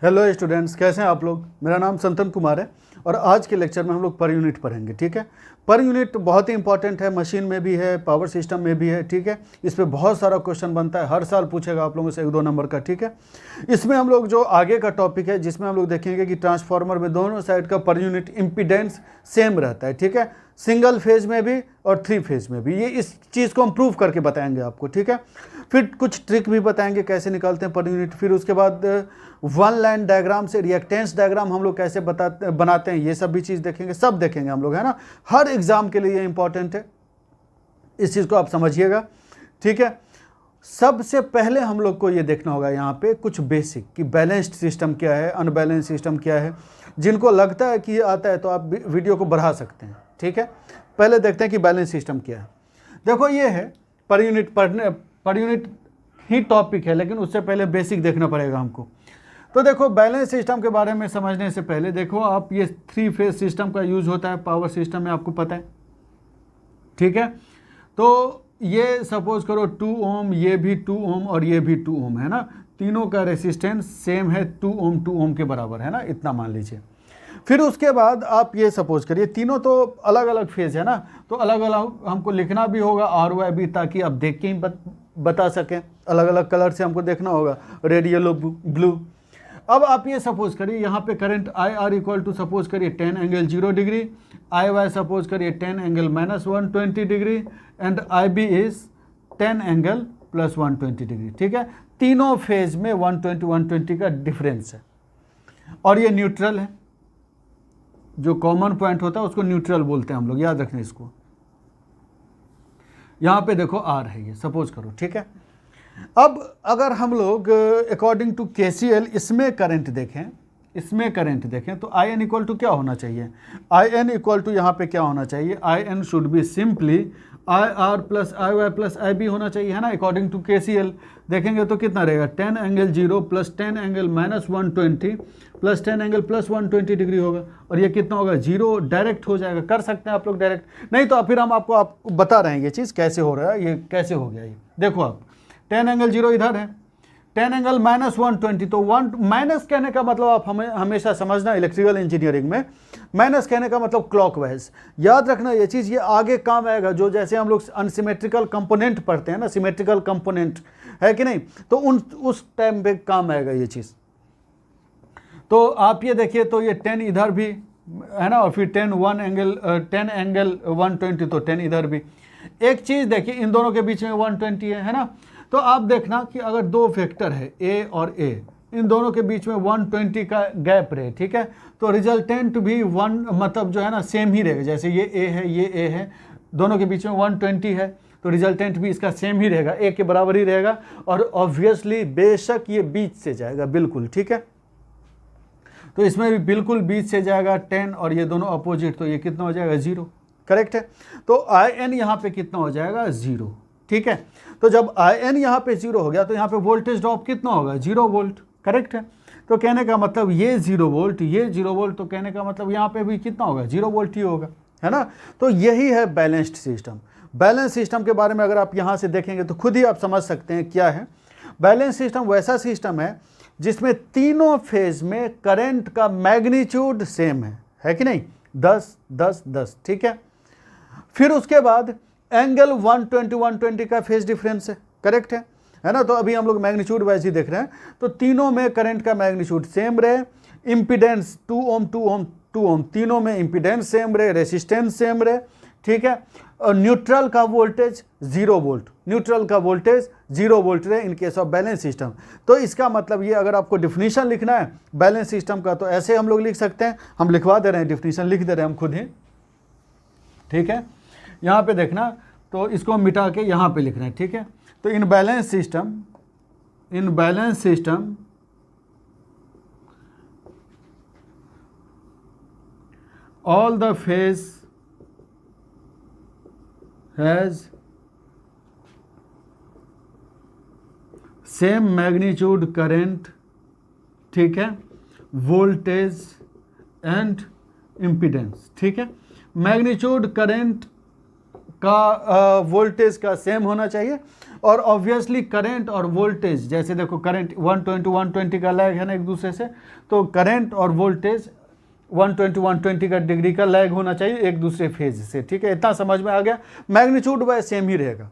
Hello students, कैसे हैं आप लोग। मेरा नाम संतन कुमार है और आज के लेक्चर में हम लोग पर यूनिट पढ़ेंगे। ठीक है, पर यूनिट बहुत ही इंपॉर्टेंट है, मशीन में भी है, पावर सिस्टम में भी है। ठीक है, इस पे बहुत सारा क्वेश्चन बनता है, हर साल पूछेगा आप लोगों से 1-2 नंबर का। ठीक है, इसमें हम लोग जो आगे का टॉपिक है जिसमें हम लोग देखेंगे कि ट्रांसफार्मर में दोनों साइड का पर यूनिट इम्पीडेंस सेम रहता है। ठीक है, सिंगल फेज में भी और 3 फेज में भी। ये इस चीज़ को हम प्रूव करके बताएंगे आपको। ठीक है, फिर कुछ ट्रिक भी बताएंगे कैसे निकालते हैं पर यूनिट। फिर उसके बाद वन लाइन डायग्राम से रिएक्टेंस डायग्राम हम लोग कैसे बनाते हैं, ये सब भी चीज़ देखेंगे, सब देखेंगे हम लोग, है ना। हर एग्जाम के लिए ये इंपॉर्टेंट है, इस चीज़ को आप समझिएगा। ठीक है, सबसे पहले हम लोग को ये देखना होगा यहाँ पे कुछ बेसिक कि बैलेंस्ड सिस्टम क्या है, अनबैलेंस्ड सिस्टम क्या है। जिनको लगता है कि ये आता है तो आप वीडियो को बढ़ा सकते हैं। ठीक है, पहले देखते हैं कि बैलेंस सिस्टम क्या है। देखो ये है पर यूनिट, पर यूनिट ही टॉपिक है, लेकिन उससे पहले बेसिक देखना पड़ेगा हमको। तो देखो, बैलेंस सिस्टम के बारे में समझने से पहले देखो आप, ये 3 फेज सिस्टम का यूज होता है पावर सिस्टम में, आपको पता है। ठीक है, तो ये सपोज करो 2 ओम, ये भी 2 ओम और ये भी 2 ओम है ना। तीनों का रेसिस्टेंस सेम है, 2 ओम के बराबर है ना, इतना मान लीजिए। फिर उसके बाद आप ये सपोज करिए, तीनों तो अलग अलग फेज है ना, तो अलग अलग हमको लिखना भी होगा RYB, ताकि आप देख के ही बता सकें। अलग अलग कलर से हमको देखना होगा, रेड, येलो, ब्लू। अब आप ये सपोज करिए, यहाँ पे current IR equal to suppose करिए 10 एंगल 0 डिग्री, IY सपोज करिए 10 angle -120 degree and IB is 10 angle plus 120 degree. ठीक है, तीनों फेज में 120 का डिफरेंस है और ये न्यूट्रल है। जो कॉमन पॉइंट होता है उसको न्यूट्रल बोलते हैं हम लोग, याद रखना इसको। यहाँ पे देखो R है, ये सपोज करो। ठीक है, अब अगर हम लोग अकॉर्डिंग टू KCL इसमें करंट देखें, तो IN इक्वल टू क्या होना चाहिए। IN इक्वल टू यहाँ पे क्या होना चाहिए, IN should be simply IR plus IY plus IB होना चाहिए, है ना। अकॉर्डिंग टू KCL देखेंगे तो कितना रहेगा, 10 angle 0 plus 10 angle -120 plus 10 angle plus 120 degree होगा, और ये कितना होगा, 0 डायरेक्ट हो जाएगा। कर सकते हैं आप लोग डायरेक्ट, नहीं तो फिर हम आपको बता रहे हैं ये चीज़ कैसे हो रहा है, ये कैसे हो गया। ये देखो आप, 10 एंगल 0 इधर है, 10 एंगल -120, तो माइनस कहने का मतलब आप हमें हमेशा समझना, इलेक्ट्रिकल इंजीनियरिंग में माइनस कहने का मतलब क्लॉकवाइज। याद रखना ये चीज़, ये आगे काम आएगा। जो जैसे हम लोग अनसिमेट्रिकल कंपोनेंट पढ़ते हैं ना, सिमेट्रिकल कंपोनेंट है कि नहीं, तो उस टाइम पे काम आएगा ये चीज़। तो आप ये देखिए, तो ये 10 इधर भी है ना, और फिर 10 एंगल 120, तो 10 इधर भी। एक चीज़ देखिए, इन दोनों के बीच में 120 है ना। तो आप देखना कि अगर 2 वेक्टर है A और A, इन दोनों के बीच में 120 का गैप रहे, ठीक है, तो रिजल्टेंट भी मतलब जो है ना सेम ही रहेगा। जैसे ये A है, ये A है, दोनों के बीच में 120 है, तो रिजल्टेंट भी इसका सेम ही रहेगा, A के बराबर ही रहेगा। और ऑब्वियसली बेशक ये बीच से जाएगा, बिल्कुल। ठीक है, तो इसमें भी बिल्कुल बीच से जाएगा 10, और ये दोनों अपोजिट, तो ये कितना हो जाएगा, 0। करेक्ट है, तो IN यहाँ पे कितना हो जाएगा, 0। ठीक है, तो जब IN यहाँ पे 0 हो गया तो यहाँ पे वोल्टेज ड्रॉप कितना होगा, 0 वोल्ट। करेक्ट है, तो कहने का मतलब ये 0 वोल्ट, ये 0 वोल्ट, तो कहने का मतलब यहाँ पे भी कितना होगा, 0 वोल्ट ही होगा, है ना। तो यही है बैलेंस्ड सिस्टम। बैलेंस सिस्टम के बारे में अगर आप यहाँ से देखेंगे तो खुद ही आप समझ सकते हैं क्या है। बैलेंस सिस्टम वैसा सिस्टम है जिसमें तीनों फेज में करंट का मैग्नीट्यूड सेम है कि नहीं, 10 10 10। ठीक है, फिर उसके बाद एंगल 120 का फेज डिफरेंस है। करेक्ट है ना। तो अभी हम लोग मैग्नीट्यूड वाइज ही देख रहे हैं, तो तीनों में करंट का मैग्नीट्यूड सेम रहे, इंपीडेंस 2 ओम 2 ओम 2 ओम, तीनों में इंपीडेंस सेम रहे, रेसिस्टेंस सेम रहे। ठीक है, और न्यूट्रल का वोल्टेज 0 वोल्ट, न्यूट्रल का वोल्टेज 0 वोल्ट रहे in case of balance system. तो इसका मतलब ये, अगर आपको डिफिनीशन लिखना है बैलेंस सिस्टम का, तो ऐसे हम लोग लिख सकते हैं। हम लिखवा दे रहे हैं, डिफिनीशन लिख दे रहे हैं हम खुद ही। ठीक है, यहाँ पे देखना, तो इसको मिटा के यहाँ पे लिख रहे हैं। ठीक है, तो in balance system all the phase has same magnitude current, ठीक है, वोल्टेज एंड इम्पीडेंस। ठीक है, मैग्नीट्यूड करंट का वोल्टेज का सेम होना चाहिए, और ऑब्वियसली करंट और वोल्टेज, जैसे देखो करंट 120 का लैग है ना एक दूसरे से, तो करंट और वोल्टेज 120 का डिग्री का लैग होना चाहिए एक दूसरे फेज से, ठीक है, इतना समझ में आ गया। मैग्नीट्यूड वाइज सेम ही रहेगा।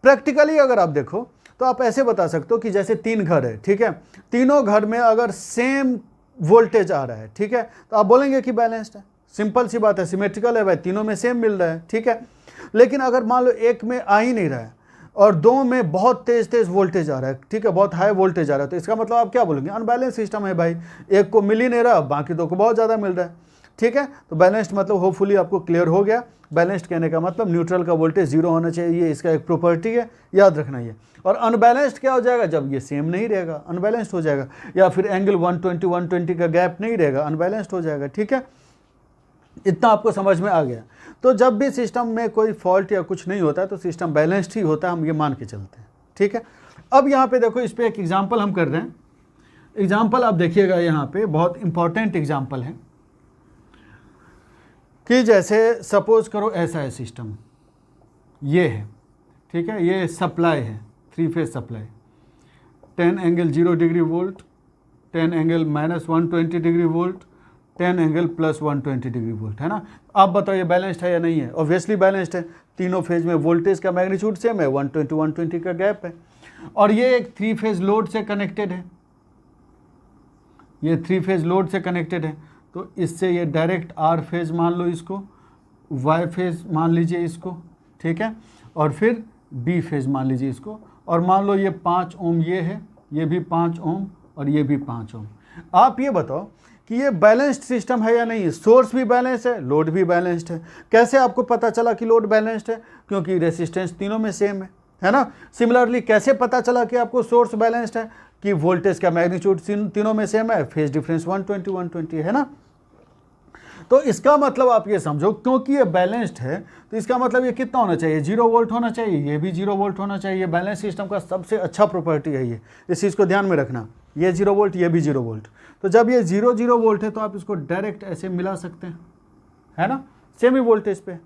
प्रैक्टिकली अगर आप देखो तो आप ऐसे बता सकते हो कि जैसे 3 घर है, ठीक है, तीनों घर में अगर सेम वोल्टेज आ रहा है, ठीक है, तो आप बोलेंगे कि बैलेंस्ड है। सिंपल सी बात है, सिमेट्रिकल है भाई, तीनों में सेम मिल रहा है, ठीक है। लेकिन अगर मान लो एक में आ ही नहीं रहा है और दो में बहुत तेज वोल्टेज आ रहा है, ठीक है, बहुत हाई वोल्टेज आ रहा है, तो इसका मतलब आप क्या बोलेंगे, अनबैलेंस सिस्टम है भाई, एक को मिल ही नहीं रहा, बाकी दो को बहुत ज़्यादा मिल रहा है, ठीक है। तो बैलेंस्ड मतलब होपफुली आपको क्लियर हो गया। बैलेंस्ड कहने का मतलब न्यूट्रल का वोल्टेज 0 होना चाहिए, इसका एक प्रॉपर्टी है, याद रखना ये। और अनबैलेंस्ड क्या हो जाएगा, जब ये सेम नहीं रहेगा, अनबैलेंस्ड हो जाएगा, या फिर एंगल 120 का गैप नहीं रहेगा, अनबैलेंस्ड हो जाएगा, ठीक है। इतना आपको समझ में आ गया। तो जब भी सिस्टम में कोई फॉल्ट या कुछ नहीं होता है तो सिस्टम बैलेंस्ड ही होता है, हम ये मान के चलते हैं, ठीक है। अब यहाँ पे देखो, इस पर एक एग्जाम्पल हम कर रहे हैं। एग्जाम्पल आप देखिएगा, यहाँ पे बहुत इंपॉर्टेंट एग्जाम्पल है कि जैसे सपोज करो ऐसा है सिस्टम, ये है, ठीक है, ये सप्लाई है, 3 phase supply, 10 angle 0 degree volt, 10 angle -120 degree volt, 10 angle +120 degree volt, है ना। आप बताओ ये बैलेंस्ड है या नहीं है, ऑब्वियसली बैलेंस्ड है। तीनों फेज में वोल्टेज का मैग्नीट्यूड सेम है, 120 का गैप है, और ये एक 3 फेज लोड से कनेक्टेड है, ये 3 फेज लोड से कनेक्टेड है। तो इससे ये डायरेक्ट R फेज मान लो इसको, Y फेज मान लीजिए इसको, ठीक है, और फिर B फेज मान लीजिए इसको, और मान लो ये 5 ओम ये है, ये भी 5 ओम और ये भी 5 ओम। आप ये बताओ कि ये बैलेंस्ड सिस्टम है या नहीं है। सोर्स भी बैलेंस है, लोड भी बैलेंस्ड है। कैसे आपको पता चला कि लोड बैलेंस्ड है, क्योंकि रेसिस्टेंस तीनों में सेम है ना। सिमिलरली कैसे पता चला कि आपको सोर्स बैलेंस्ड है, कि वोल्टेज का मैग्नीट्यूड तीनों में सेम है, फेज डिफरेंस 120 है ना। तो इसका मतलब आप ये समझो, क्योंकि ये बैलेंस्ड है तो इसका मतलब ये कितना होना चाहिए, 0 वोल्ट होना चाहिए, ये भी 0 वोल्ट होना चाहिए। बैलेंस सिस्टम का सबसे अच्छा प्रॉपर्टी है ये, इस चीज़ को ध्यान में रखना, ये 0 वोल्ट, ये भी 0 वोल्ट। तो जब ये 0 वोल्ट है तो आप इसको डायरेक्ट ऐसे मिला सकते हैं, है ना, सेम ही वोल्टेज पे।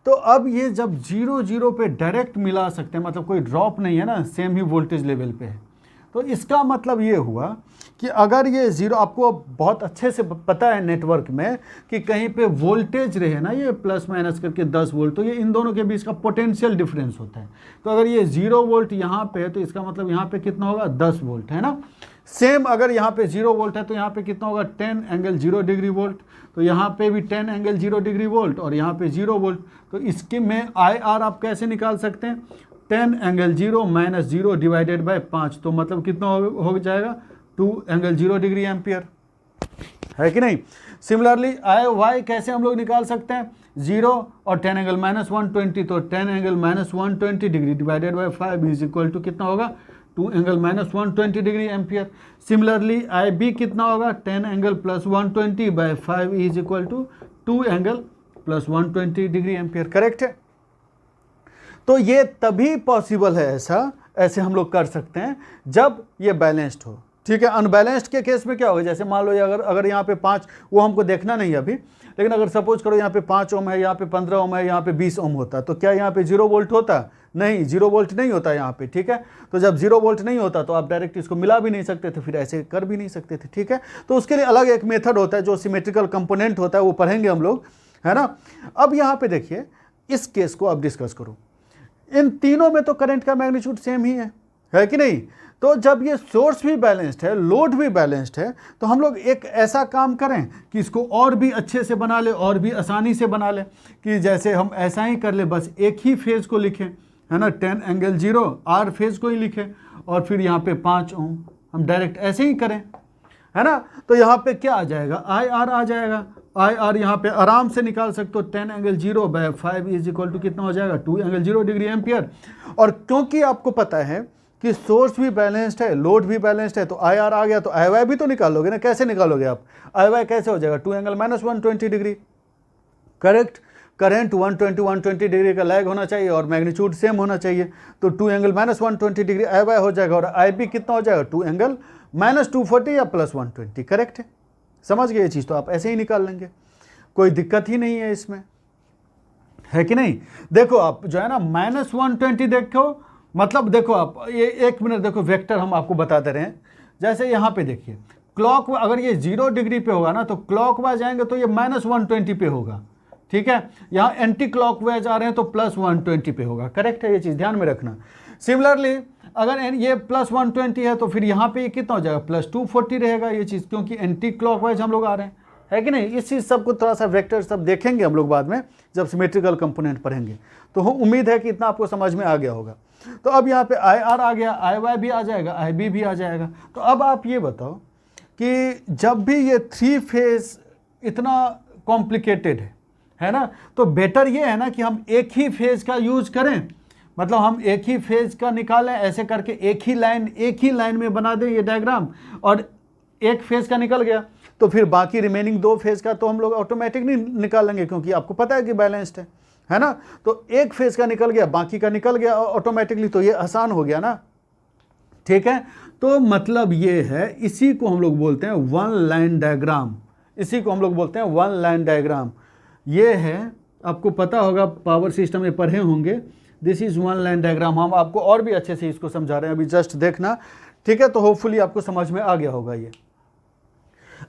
तो अब ये जब 0 पे डायरेक्ट मिला सकते हैं, मतलब कोई ड्रॉप नहीं है ना, सेम ही वोल्टेज लेवल पे है। तो इसका मतलब ये हुआ कि अगर ये 0, आपको बहुत अच्छे से पता है नेटवर्क में कि कहीं पे वोल्टेज रहे ना, ये प्लस माइनस करके 10 वोल्ट, तो ये इन दोनों के बीच का पोटेंशियल डिफरेंस होता है। तो अगर ये 0 वोल्ट यहाँ पे है तो इसका मतलब यहाँ पे कितना होगा, 10 वोल्ट, है ना। सेम अगर यहाँ पे 0 वोल्ट है तो यहाँ पे कितना होगा, 10 एंगल 0 डिग्री वोल्ट। तो यहाँ पे भी 10 एंगल 0 डिग्री वोल्ट और यहाँ पे 0 वोल्ट। तो इसके में IR आप कैसे निकाल सकते हैं, 10 एंगल 0 - 0 डिवाइडेड बाय 5, तो मतलब कितना हो जाएगा, 2 एंगल 0 डिग्री एम्पियर, है कि नहीं। सिमिलरली IY कैसे हम लोग निकाल सकते हैं, 0 और 10 एंगल -120, तो 10 angle -120 degree divided by 5 is equal to कितना होगा, 2 angle -120 degree ampere. Similarly IB कितना होगा, 10 angle +120 by 5 is equal to 2 angle +120 degree ampere, correct है। तो ये तभी पॉसिबल है, ऐसे हम लोग कर सकते हैं जब ये बैलेंस्ड हो, ठीक है। अनबैलेंस्ड के केस में क्या होगा, जैसे मान लो अगर यहाँ पे 5, वो हमको देखना नहीं है अभी, लेकिन अगर सपोज करो यहाँ पे 5 ओम है, यहाँ पे 15 ओम है, यहाँ पे 20 ओम होता, तो क्या यहाँ पे 0 वोल्ट होता, नहीं, 0 वोल्ट नहीं होता यहाँ पे, ठीक है। तो जब 0 वोल्ट नहीं होता तो आप डायरेक्ट इसको मिला भी नहीं सकते थे, फिर ऐसे कर भी नहीं सकते थे, ठीक है। तो उसके लिए अलग एक मेथड होता है, जो सिमेट्रिकल कंपोनेंट होता है, वो पढ़ेंगे हम लोग, है ना। अब यहाँ पे देखिए, इस केस को आप डिस्कस करो, इन तीनों में तो करंट का मैग्नीट्यूड सेम ही है कि नहीं। तो जब ये सोर्स भी बैलेंस्ड है, लोड भी बैलेंस्ड है, तो हम लोग एक ऐसा काम करें कि इसको और भी अच्छे से बना ले, और भी आसानी से बना ले, कि जैसे हम ऐसा ही कर ले, बस एक ही फेज को लिखें, है ना, 10 एंगल 0 R फेज को ही लिखें, और फिर यहाँ पे 5 ओम हम डायरेक्ट ऐसे ही करें, है ना। तो यहाँ पे क्या आ जाएगा, IR आ जाएगा। IR यहाँ पे आराम से निकाल सकते हो, 10 angle 0 by 5 is equal to कितना हो जाएगा, 2 एंगल 0 डिग्री एम्पियर। और क्योंकि आपको पता है कि सोर्स भी बैलेंस्ड है, लोड भी बैलेंस्ड है, तो IR आ गया, तो IY भी तो निकालोगे ना। कैसे निकालोगे आप, IY कैसे हो जाएगा, 2 angle -120 degree, correct. Current 120 degree का लैग होना चाहिए और मैग्नीट्यूड सेम होना चाहिए, तो 2 एंगल -120 डिग्री IY हो जाएगा, और IB कितना हो जाएगा, 2 एंगल -240 या +120, करेक्ट है। समझ गए ये चीज़, तो आप ऐसे ही निकाल लेंगे, कोई दिक्कत ही नहीं है इसमें, है कि नहीं। देखो आप जो है ना, -120 देखो, मतलब देखो आप ये 1 मिनट देखो, वेक्टर हम आपको बता दे रहे हैं। जैसे यहाँ पे देखिए क्लॉक, अगर ये 0 डिग्री पे होगा ना तो क्लॉक वाइज आएंगे तो ये -120 पे होगा, ठीक है। यहाँ एंटी क्लॉक वाइज आ रहे हैं तो +120 पे होगा। करेक्ट है, ये चीज़ ध्यान में रखना। सिमिलरली अगर ये +120 है तो फिर यहाँ पे ये कितना हो जाएगा, +240 रहेगा ये चीज़, क्योंकि एंटी क्लॉक वाइज हम लोग आ रहे हैं, है कि नहीं। इस चीज़ सबको थोड़ा सा वेक्टर सब देखेंगे हम लोग बाद में जब सिमेट्रिकल कंपोनेंट पढ़ेंगे। तो उम्मीद है कि इतना आपको समझ में आ गया होगा। तो अब यहाँ पे IR आ गया, IY भी आ जाएगा, IB भी आ जाएगा। तो अब आप ये बताओ कि जब भी ये 3 फेज इतना कॉम्प्लिकेटेड है ना, तो बेटर ये है ना कि हम एक ही फेज का यूज करें, मतलब हम एक ही फेज का निकालें, ऐसे करके एक ही लाइन में बना दें ये डायग्राम, और एक फेज का निकल गया तो फिर बाकी रिमेनिंग 2 फेज का तो हम लोग ऑटोमेटिक नहीं निकालेंगे, क्योंकि आपको पता है कि बैलेंस्ड है ना। तो एक फेज का निकल गया, बाकी का निकल गया ऑटोमेटिकली, तो ये आसान हो गया ना, ठीक है। तो मतलब ये है, इसी को हम लोग बोलते हैं वन लाइन डायग्राम, इसी को हम लोग बोलते हैं वन लाइन डायग्राम। ये है, आपको पता होगा, पावर सिस्टम में पढ़े होंगे, this is one line diagram. हम आपको और भी अच्छे से इसको समझा रहे हैं, अभी जस्ट देखना, ठीक है। तो होपफुली आपको समझ में आ गया होगा ये।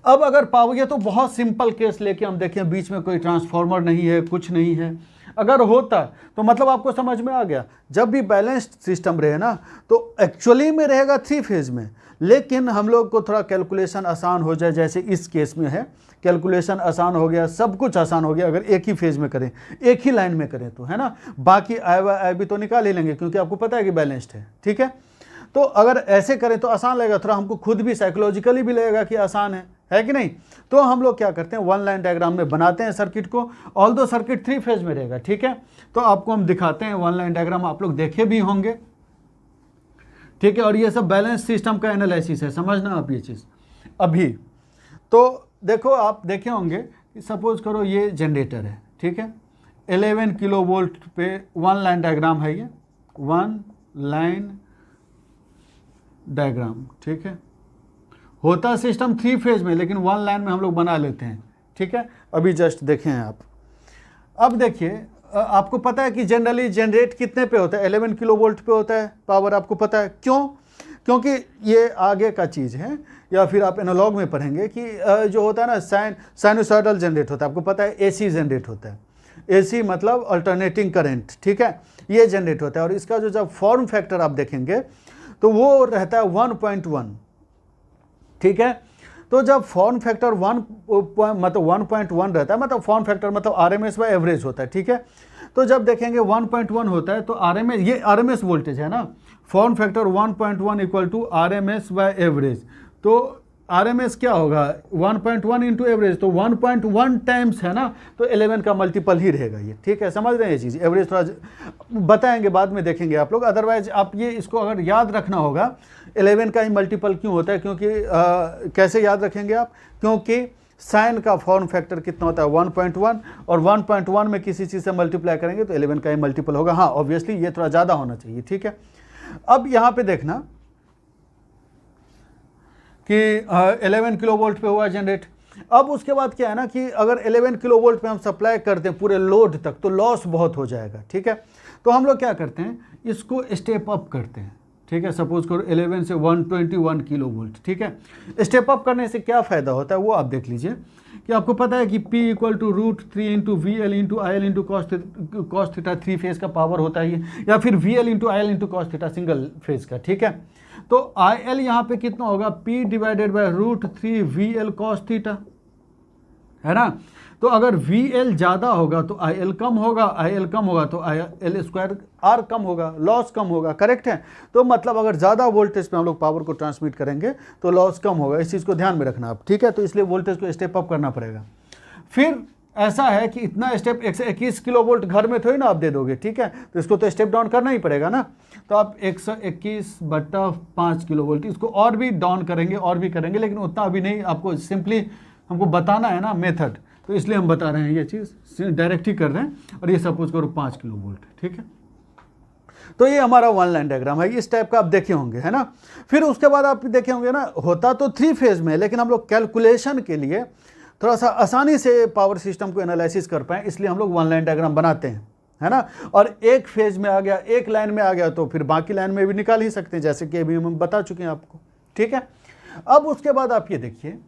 अब अगर पावर, ये तो बहुत सिंपल केस लेके हम देखें, बीच में कोई ट्रांसफार्मर नहीं है, कुछ नहीं है, अगर होता तो मतलब आपको समझ में आ गया। जब भी बैलेंस्ड सिस्टम रहे ना तो एक्चुअली में रहेगा 3 फेज में, लेकिन हम लोग को थोड़ा कैलकुलेशन आसान हो जाए, जैसे इस केस में है, कैलकुलेशन आसान हो गया, सब कुछ आसान हो गया अगर एक ही फेज में करें, एक ही लाइन में करें तो, है ना। बाकी IB तो निकाल ही लेंगे क्योंकि आपको पता है कि बैलेंस्ड है, ठीक है। तो अगर ऐसे करें तो आसान लगेगा, थोड़ा हमको खुद भी साइकोलॉजिकली भी लगेगा कि आसान है कि नहीं। तो हम लोग क्या करते हैं, वन लाइन डायग्राम में बनाते हैं सर्किट को, ऑल्दो सर्किट 3 फेज में रहेगा, ठीक है। तो आपको हम दिखाते हैं वन लाइन डायग्राम, आप लोग देखे भी होंगे, ठीक है। और ये सब बैलेंस सिस्टम का एनालिसिस है, समझना आप ये चीज़। अभी तो देखो, आप देखे होंगे कि सपोज करो ये जनरेटर है, ठीक है, 11 किलो वोल्ट पे वन लाइन डायग्राम है, ये वन लाइन डायग्राम, ठीक है। होता सिस्टम 3 फेज में, लेकिन वन लाइन में हम लोग बना लेते हैं, ठीक है। अभी जस्ट देखें आप, अब देखिए, आपको पता है कि जनरली जनरेट कितने पे होता है, 11 किलो वोल्ट पे होता है पावर, आपको पता है क्यों, क्योंकि ये आगे का चीज़ है, या फिर आप एनालॉग में पढ़ेंगे कि जो होता है ना साइनोसॉइडल जनरेट होता है, आपको पता है AC जनरेट होता है, AC मतलब अल्टरनेटिंग करंट, ठीक है, ये जनरेट होता है। और इसका जो जब फॉर्म फैक्टर आप देखेंगे तो वो रहता है 1.1, ठीक है। तो जब फॉर्म फैक्टर 1.1 रहता है, मतलब फॉर्म फैक्टर मतलब RMS बाय एवरेज होता है, ठीक है। तो जब देखेंगे 1.1 होता है तो RMS, ये RMS वोल्टेज है ना, form factor 1.1 equal to RMS by average. तो RMS क्या होगा, 1.1 इंटू एवरेज, तो 1.1 टाइम्स है ना, तो 11 का मल्टीपल ही रहेगा ये, ठीक है। समझ रहे हैं ये चीज़, एवरेज थोड़ा बताएंगे बाद में, देखेंगे आप लोग। अदरवाइज आप ये इसको अगर याद रखना होगा 11 का ही मल्टीपल क्यों होता है, क्योंकि कैसे याद रखेंगे आप, क्योंकि साइन का फॉर्म फैक्टर कितना होता है 1.1, और 1.1 में किसी चीज़ से मल्टीप्लाई करेंगे तो 11 का ही मल्टीपल होगा। हाँ ऑब्वियसली ये थोड़ा ज़्यादा होना चाहिए, ठीक है। अब यहाँ पे देखना कि 11 किलो वोल्ट पे हुआ जनरेट। अब उसके बाद क्या है ना कि अगर 11 किलो वोल्ट पे हम सप्लाई करते हैं पूरे लोड तक तो लॉस बहुत हो जाएगा, ठीक है। तो हम लोग क्या करते हैं, इसको स्टेप अप करते हैं, ठीक है। सपोज करो 11 से 121 किलो वोल्ट, ठीक है। स्टेप अप करने से क्या फ़ायदा होता है वो आप देख लीजिए कि आपको पता है कि P equal to √3 into VL into IL into cos theta 3 phase का पावर होता है, या फिर VL into IL into cos theta single phase का, ठीक है। तो IL यहाँ पे कितना होगा, P divided by √3 VL cos theta, है ना। तो अगर VL ज़्यादा होगा तो IL कम होगा, IL कम होगा तो IL स्क्वायर R कम होगा, लॉस कम होगा, करेक्ट है। तो मतलब अगर ज़्यादा वोल्टेज पे हम लोग पावर को ट्रांसमिट करेंगे तो लॉस कम होगा, इस चीज़ को ध्यान में रखना आप, ठीक है। तो इसलिए वोल्टेज को स्टेप अप करना पड़ेगा। फिर ऐसा है कि इतना स्टेप 121 किलो वोल्ट घर में थोड़ी ना आप दे दोगे, ठीक है। तो इसको तो स्टेप डाउन करना ही पड़ेगा ना। तो आप 121/5 किलो वोल्ट, इसको और भी डाउन करेंगे और भी करेंगे, लेकिन उतना अभी नहीं, आपको सिंपली हमको बताना है ना मेथड, तो इसलिए हम बता रहे हैं ये चीज़, डायरेक्ट ही कर रहे हैं। और ये सपोज करो 5 किलो वोल्ट, ठीक है। तो ये हमारा वन लाइन डायग्राम है, इस टाइप का आप देखे होंगे, है ना। फिर उसके बाद आप देखे होंगे ना, होता तो 3 फेज में, लेकिन हम लोग कैलकुलेशन के लिए थोड़ा सा आसानी से पावर सिस्टम को एनालिसिस कर पाएँ, इसलिए हम लोग वन लाइन डायग्राम बनाते हैं, है ना, और एक फेज में आ गया, एक लाइन में आ गया तो फिर बाकी लाइन में भी निकाल ही सकते हैं, जैसे कि अभी हम बता चुके हैं आपको, ठीक है। अब उसके बाद आप ये देखिए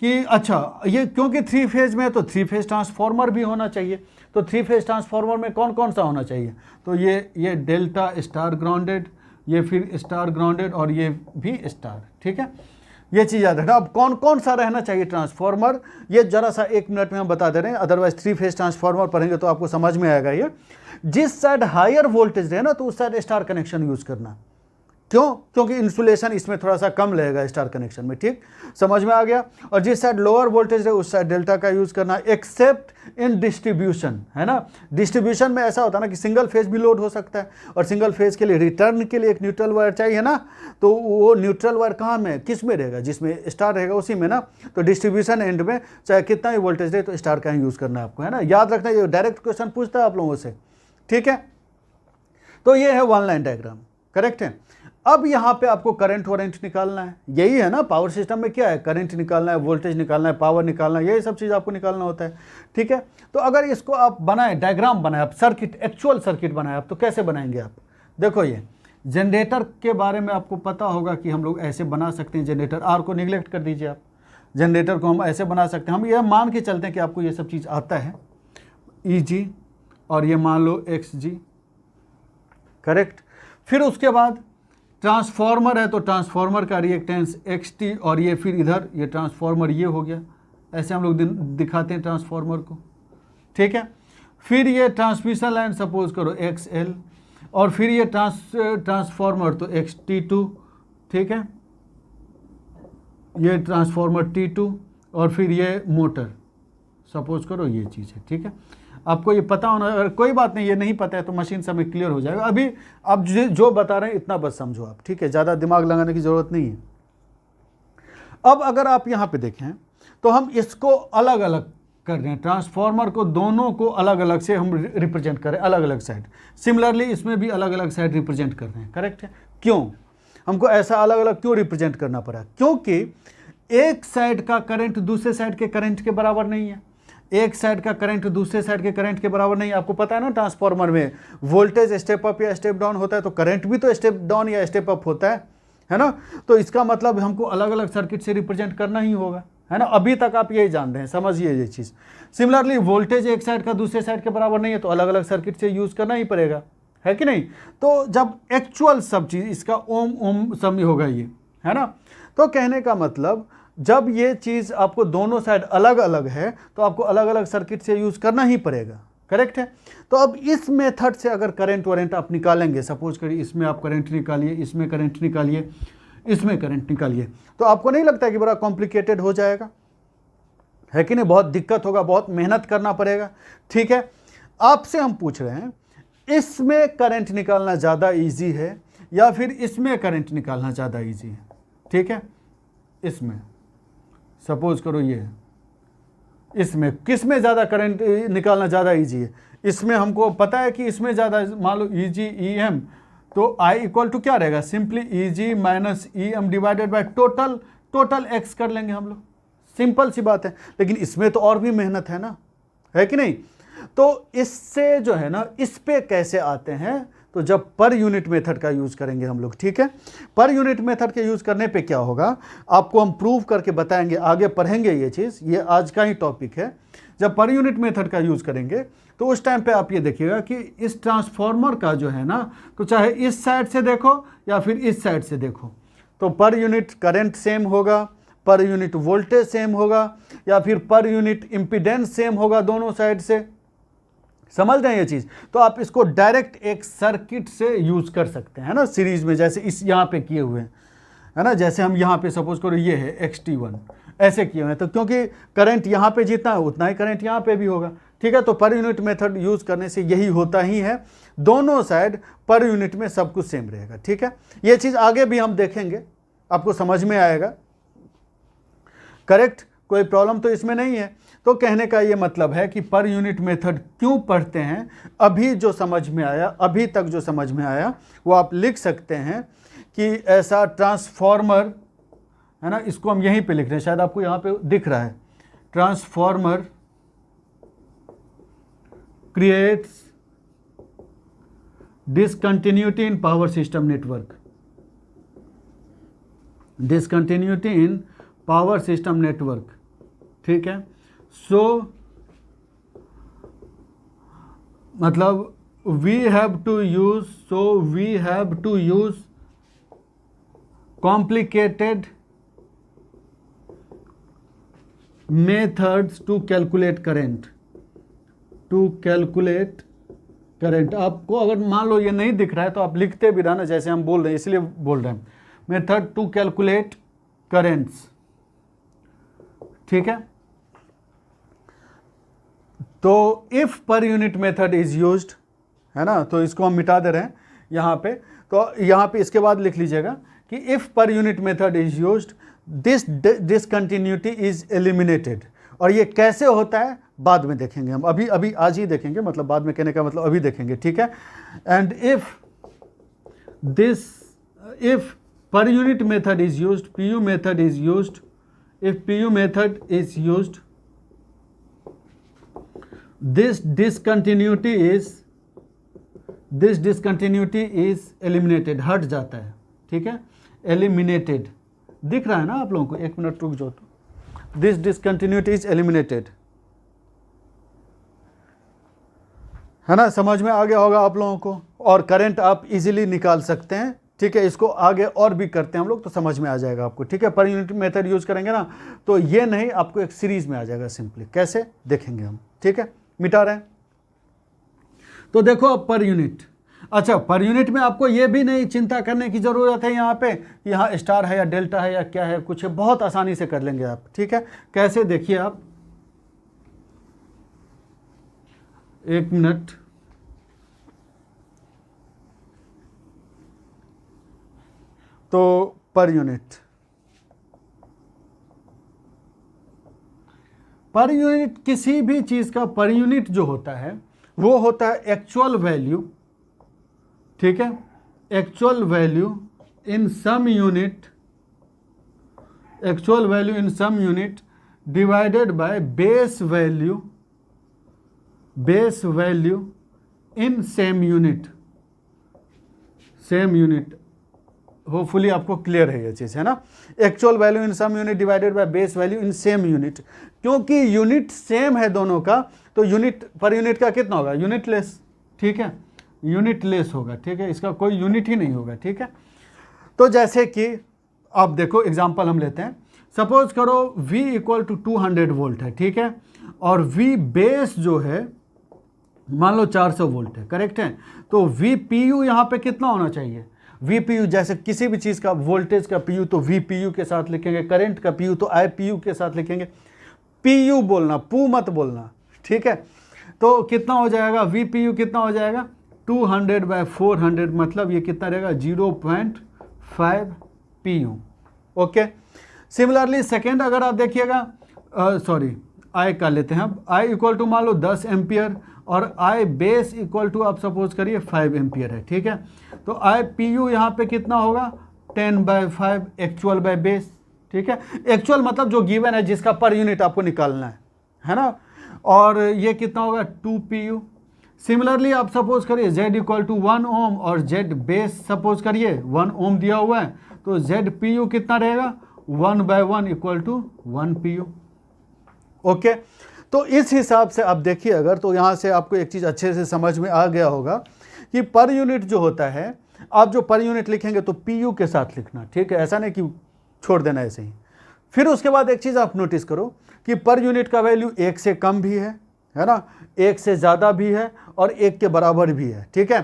कि अच्छा ये क्योंकि 3 फेज में है तो 3 फेज ट्रांसफॉर्मर भी होना चाहिए, तो 3 फेज ट्रांसफॉर्मर में कौन कौन सा होना चाहिए, तो ये डेल्टा स्टार ग्राउंडेड, ये फिर स्टार ग्राउंडेड और ये भी स्टार, ठीक है। ये चीज़ याद रखना। अब कौन कौन सा रहना चाहिए ट्रांसफॉर्मर, ये जरा सा 1 मिनट में हम बता दे रहे हैं, अदरवाइज 3 फेज ट्रांसफॉर्मर पढ़ेंगे तो आपको समझ में आएगा। ये जिस साइड हायर वोल्टेज रहे ना तो उस साइड स्टार कनेक्शन यूज़ करना, क्यों, क्योंकि इंसुलेशन इसमें थोड़ा सा कम लगेगा स्टार कनेक्शन में, ठीक, समझ में आ गया। और जिस साइड लोअर वोल्टेज है उस साइड डेल्टा का यूज़ करना, एक्सेप्ट इन डिस्ट्रीब्यूशन, है ना। डिस्ट्रीब्यूशन में ऐसा होता है ना कि सिंगल फेज भी लोड हो सकता है, और सिंगल फेज के लिए रिटर्न के लिए एक न्यूट्रल वायर चाहिए ना, तो वो न्यूट्रल वायर कहाँ में, किस में रहेगा, जिसमें स्टार रहेगा उसी में ना। तो डिस्ट्रीब्यूशन एंड में चाहे कितना भी वोल्टेज रहे तो स्टार का ही यूज़ करना है आपको, है ना, याद रखना। ये डायरेक्ट क्वेश्चन पूछता है आप लोगों से, ठीक है। तो ये है 1 लाइन डायग्राम, करेक्ट है। अब यहाँ पे आपको करंट वरेंट निकालना है, यही है ना, पावर सिस्टम में क्या है, करंट निकालना है, वोल्टेज निकालना है, पावर निकालना है, यही सब चीज़ आपको निकालना होता है, ठीक है। तो अगर इसको आप बनाए, डायग्राम बनाए, आप सर्किट, एक्चुअल सर्किट बनाए आप, तो कैसे बनाएंगे आप, देखो ये जनरेटर के बारे में आपको पता होगा कि हम लोग ऐसे बना सकते हैं। जनरेटर आर को निगलेक्ट कर दीजिए आप, जनरेटर को हम ऐसे बना सकते हैं। हम ये मान के चलते हैं कि आपको ये सब चीज़ आता है, ई जी और ये मान लो एक्स जी, करेक्ट। फिर उसके बाद ट्रांसफॉर्मर है तो ट्रांसफॉर्मर का रिएक्टेंस एक्स टी, और ये फिर इधर ये ट्रांसफॉर्मर ये हो गया, ऐसे हम लोग दिखाते हैं ट्रांसफॉर्मर को, ठीक है। फिर ये ट्रांसमिशन लाइन सपोज करो एक्स एल, और फिर ये ट्रांसफॉर्मर तो एक्स टी टू, ठीक है, ये ट्रांसफॉर्मर टी टू, और फिर ये मोटर सपोज करो ये चीज़ है, ठीक है। आपको ये पता होना, अगर कोई बात नहीं ये नहीं पता है तो मशीन समय क्लियर हो जाएगा। अभी आप जो बता रहे हैं इतना बस समझो आप, ठीक है, ज़्यादा दिमाग लगाने की ज़रूरत नहीं है। अब अगर आप यहाँ पे देखें तो हम इसको अलग अलग कर रहे हैं, ट्रांसफॉर्मर को दोनों को अलग अलग से हम रिप्रेजेंट करें, अलग अलग साइड। सिमिलरली इसमें भी अलग अलग साइड रिप्रेजेंट कर रहे हैं, करेक्ट है। क्यों हमको ऐसा अलग अलग क्यों रिप्रेजेंट करना पड़ा, क्योंकि एक साइड का करंट दूसरे साइड के करंट के बराबर नहीं है, एक साइड का करंट दूसरे साइड के करंट के बराबर नहीं है। आपको पता है ना ट्रांसफॉर्मर में वोल्टेज स्टेप अप या स्टेप डाउन होता है, तो करंट भी तो स्टेप डाउन या स्टेप अप होता है ना। तो इसका मतलब हमको अलग अलग सर्किट से रिप्रेजेंट करना ही होगा, है ना। अभी तक आप यही जान रहे हैं, समझिए ये चीज़। सिमिलरली वोल्टेज एक साइड का दूसरे साइड के बराबर नहीं है, तो अलग अलग सर्किट से यूज़ करना ही पड़ेगा, है कि नहीं। तो जब एक्चुअल सब चीज़ इसका ओम ओम सम होगा ये, है ना। तो कहने का मतलब जब ये चीज़ आपको दोनों साइड अलग अलग है तो आपको अलग अलग सर्किट से यूज़ करना ही पड़ेगा, करेक्ट है। तो अब इस मेथड से अगर करंट वरेंट आप निकालेंगे, सपोज करिए इसमें आप करंट निकालिए, इसमें करंट निकालिए, इसमें करंट निकालिए, तो आपको नहीं लगता कि बड़ा कॉम्प्लिकेटेड हो जाएगा, है कि नहीं, बहुत दिक्कत होगा, बहुत मेहनत करना पड़ेगा, ठीक है। आपसे हम पूछ रहे हैं इसमें करंट निकालना ज़्यादा ईजी है या फिर इसमें करंट निकालना ज़्यादा ईजी है, ठीक है। इसमें सपोज करो ये, इसमें किस में ज़्यादा करंट निकालना ज़्यादा इजी है, इसमें हमको पता है कि इसमें ज़्यादा, मान लो ई जी ई एम, तो आई इक्वल टू क्या रहेगा, simply E G minus E M divided by total X कर लेंगे हम लोग, सिंपल सी बात है। लेकिन इसमें तो और भी मेहनत है ना, है कि नहीं। तो इससे जो है ना, इस पे कैसे आते हैं, तो जब पर यूनिट मेथड का यूज़ करेंगे हम लोग, ठीक है। पर यूनिट मेथड के यूज़ करने पे क्या होगा आपको हम प्रूव करके बताएंगे, आगे पढ़ेंगे ये चीज़, ये आज का ही टॉपिक है। जब पर यूनिट मेथड का यूज़ करेंगे तो उस टाइम पे आप ये देखिएगा कि इस ट्रांसफॉर्मर का जो है ना, तो चाहे इस साइड से देखो या फिर इस साइड से देखो, तो पर यूनिट करंट सेम होगा, पर यूनिट वोल्टेज सेम होगा, या फिर पर यूनिट इम्पीडेंस सेम होगा दोनों साइड से, समझ रहे हैं ये चीज़। तो आप इसको डायरेक्ट एक सर्किट से यूज़ कर सकते हैं, है ना, सीरीज में, जैसे इस यहाँ पे किए हुए हैं, है ना। जैसे हम यहाँ पे सपोज करो ये है XT1, ऐसे किए हुए हैं, तो क्योंकि करंट यहाँ पे जितना है उतना ही करंट यहाँ पे भी होगा, ठीक है। तो पर यूनिट मेथड यूज़ करने से यही होता ही है, दोनों साइड पर यूनिट में सब कुछ सेम रहेगा, ठीक है। ये चीज़ आगे भी हम देखेंगे, आपको समझ में आएगा, करेक्ट, कोई प्रॉब्लम तो इसमें नहीं है। तो कहने का ये मतलब है कि पर यूनिट मेथड क्यों पढ़ते हैं, अभी जो समझ में आया, अभी तक जो समझ में आया वो आप लिख सकते हैं कि ऐसा ट्रांसफॉर्मर, है ना, इसको हम यहीं पे लिख रहे हैं, शायद आपको यहाँ पे दिख रहा है, transformer creates discontinuity in power system network, discontinuity in power system network, ठीक है। सो मतलब we have to use complicated methods to calculate current, आपको अगर मान लो ये नहीं दिख रहा है तो आप लिखते भी रहना, जैसे हम बोल रहे हैं इसलिए बोल रहे हैं, मेथड टू कैलकुलेट करेंट्स, ठीक है। तो if per unit method is used, है ना, तो इसको हम मिटा दे रहे हैं यहाँ पे, तो यहाँ पे इसके बाद लिख लीजिएगा कि if per unit method is used this discontinuity is eliminated. और ये कैसे होता है बाद में देखेंगे हम, अभी आज ही देखेंगे, मतलब बाद में कहने का मतलब अभी देखेंगे, ठीक है। And if per unit method is used, PU method is used, if PU method is used, this discontinuity is eliminated, हट जाता है, ठीक है, eliminated, दिख रहा है ना आप लोगों को, एक मिनट रुक जाओ तो, this discontinuity is eliminated, है ना, समझ में आ गया होगा आप लोगों को। और करंट आप इजीली निकाल सकते हैं, ठीक है। इसको आगे और भी करते हैं हम लोग तो समझ में आ जाएगा आपको, ठीक है। पर यूनिट मेथड यूज करेंगे ना तो ये नहीं, आपको एक सीरीज में आ जाएगा, सिंपली कैसे देखेंगे हम, ठीक है। मिटा रहे हैं तो देखो अब पर यूनिट, अच्छा पर यूनिट में आपको ये भी नहीं चिंता करने की जरूरत है यहाँ पे, यहाँ स्टार है या डेल्टा है या क्या है, कुछ है, बहुत आसानी से कर लेंगे आप, ठीक है। कैसे देखिए आप, एक मिनट, तो पर यूनिट किसी भी चीज का पर यूनिट जो होता है वो होता है एक्चुअल वैल्यू, ठीक है, actual value in some unit divided by base value in same unit. Hopefully आपको क्लियर है ये चीज़, है ना। Actual value in some unit divided by base value in same unit, क्योंकि यूनिट सेम है दोनों का, तो यूनिट पर यूनिट का कितना होगा, यूनिटलेस, ठीक है, यूनिटलेस होगा, ठीक है, इसका कोई यूनिट ही नहीं होगा, ठीक है। तो जैसे कि आप देखो एग्जांपल हम लेते हैं, सपोज करो V इक्वल टू 200 वोल्ट है, ठीक है, और V बेस जो है मान लो 400 वोल्ट है, करेक्ट है। तो VPU यहाँ पे कितना होना चाहिए, VPU जैसे किसी भी चीज़ का वोल्टेज का PU तो VPU के साथ लिखेंगे, करंट का PU तो IPU के साथ लिखेंगे, PU बोलना, पू मत बोलना, ठीक है। तो कितना हो जाएगा, VPU कितना हो जाएगा 200/400, मतलब ये कितना रहेगा 0.5 PU, ओके। सिमिलरली सेकेंड अगर आप देखिएगा, सॉरी I का लेते हैं अब, I इक्वल टू मान लो 10 एम्पियर और I बेस इक्वल टू आप सपोज करिए 5 एम्पियर है, ठीक है। तो IPU यहाँ पे कितना होगा 10/5 एक्चुअल बाय बेस, ठीक है। एक्चुअल मतलब जो गिवन है जिसका पर यूनिट आपको निकालना है ना, और ये कितना होगा 2 PU। सिमिलरली आप सपोज करिए Z इक्वल टू 1 ओम और Z बेस सपोज करिए 1 ओम दिया हुआ है, तो ZPU कितना रहेगा 1/1 इक्वल टू 1 PU, ओके। तो इस हिसाब से आप देखिए अगर, तो यहाँ से आपको एक चीज़ अच्छे से समझ में आ गया होगा कि पर यूनिट जो होता है, आप जो पर यूनिट लिखेंगे तो PU के साथ लिखना, ठीक है, ऐसा नहीं कि छोड़ देना ऐसे ही। फिर उसके बाद एक चीज़ आप नोटिस करो कि पर यूनिट का वैल्यू 1 से कम भी है ना, 1 से ज़्यादा भी है और 1 के बराबर भी है, ठीक है।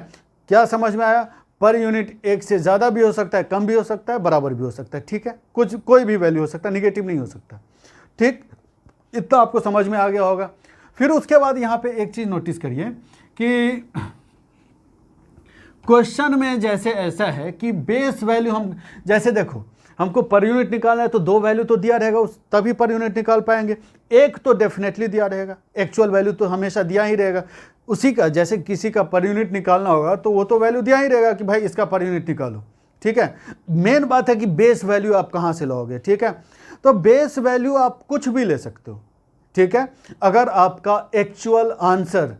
क्या समझ में आया, पर यूनिट 1 से ज़्यादा भी हो सकता है, कम भी हो सकता है, बराबर भी हो सकता है, ठीक है, कोई भी वैल्यू हो सकता है, निगेटिव नहीं हो सकता, ठीक। इतना आपको समझ में आ गया होगा। फिर उसके बाद यहाँ पे एक चीज़ नोटिस करिए कि क्वेश्चन में जैसे ऐसा है कि बेस वैल्यू हम, जैसे देखो हमको पर यूनिट निकालना है तो 2 वैल्यू तो दिया रहेगा, उस तभी पर यूनिट निकाल पाएंगे। एक तो डेफिनेटली दिया रहेगा, एक्चुअल वैल्यू तो हमेशा दिया ही रहेगा, उसी का जैसे किसी का पर यूनिट निकालना होगा तो वो तो वैल्यू दिया ही रहेगा कि भाई इसका पर यूनिट निकालो, ठीक है। मेन बात है कि बेस वैल्यू आप कहाँ से लाओगे, ठीक है। तो बेस वैल्यू आप कुछ भी ले सकते हो, ठीक है। अगर आपका एक्चुअल आंसर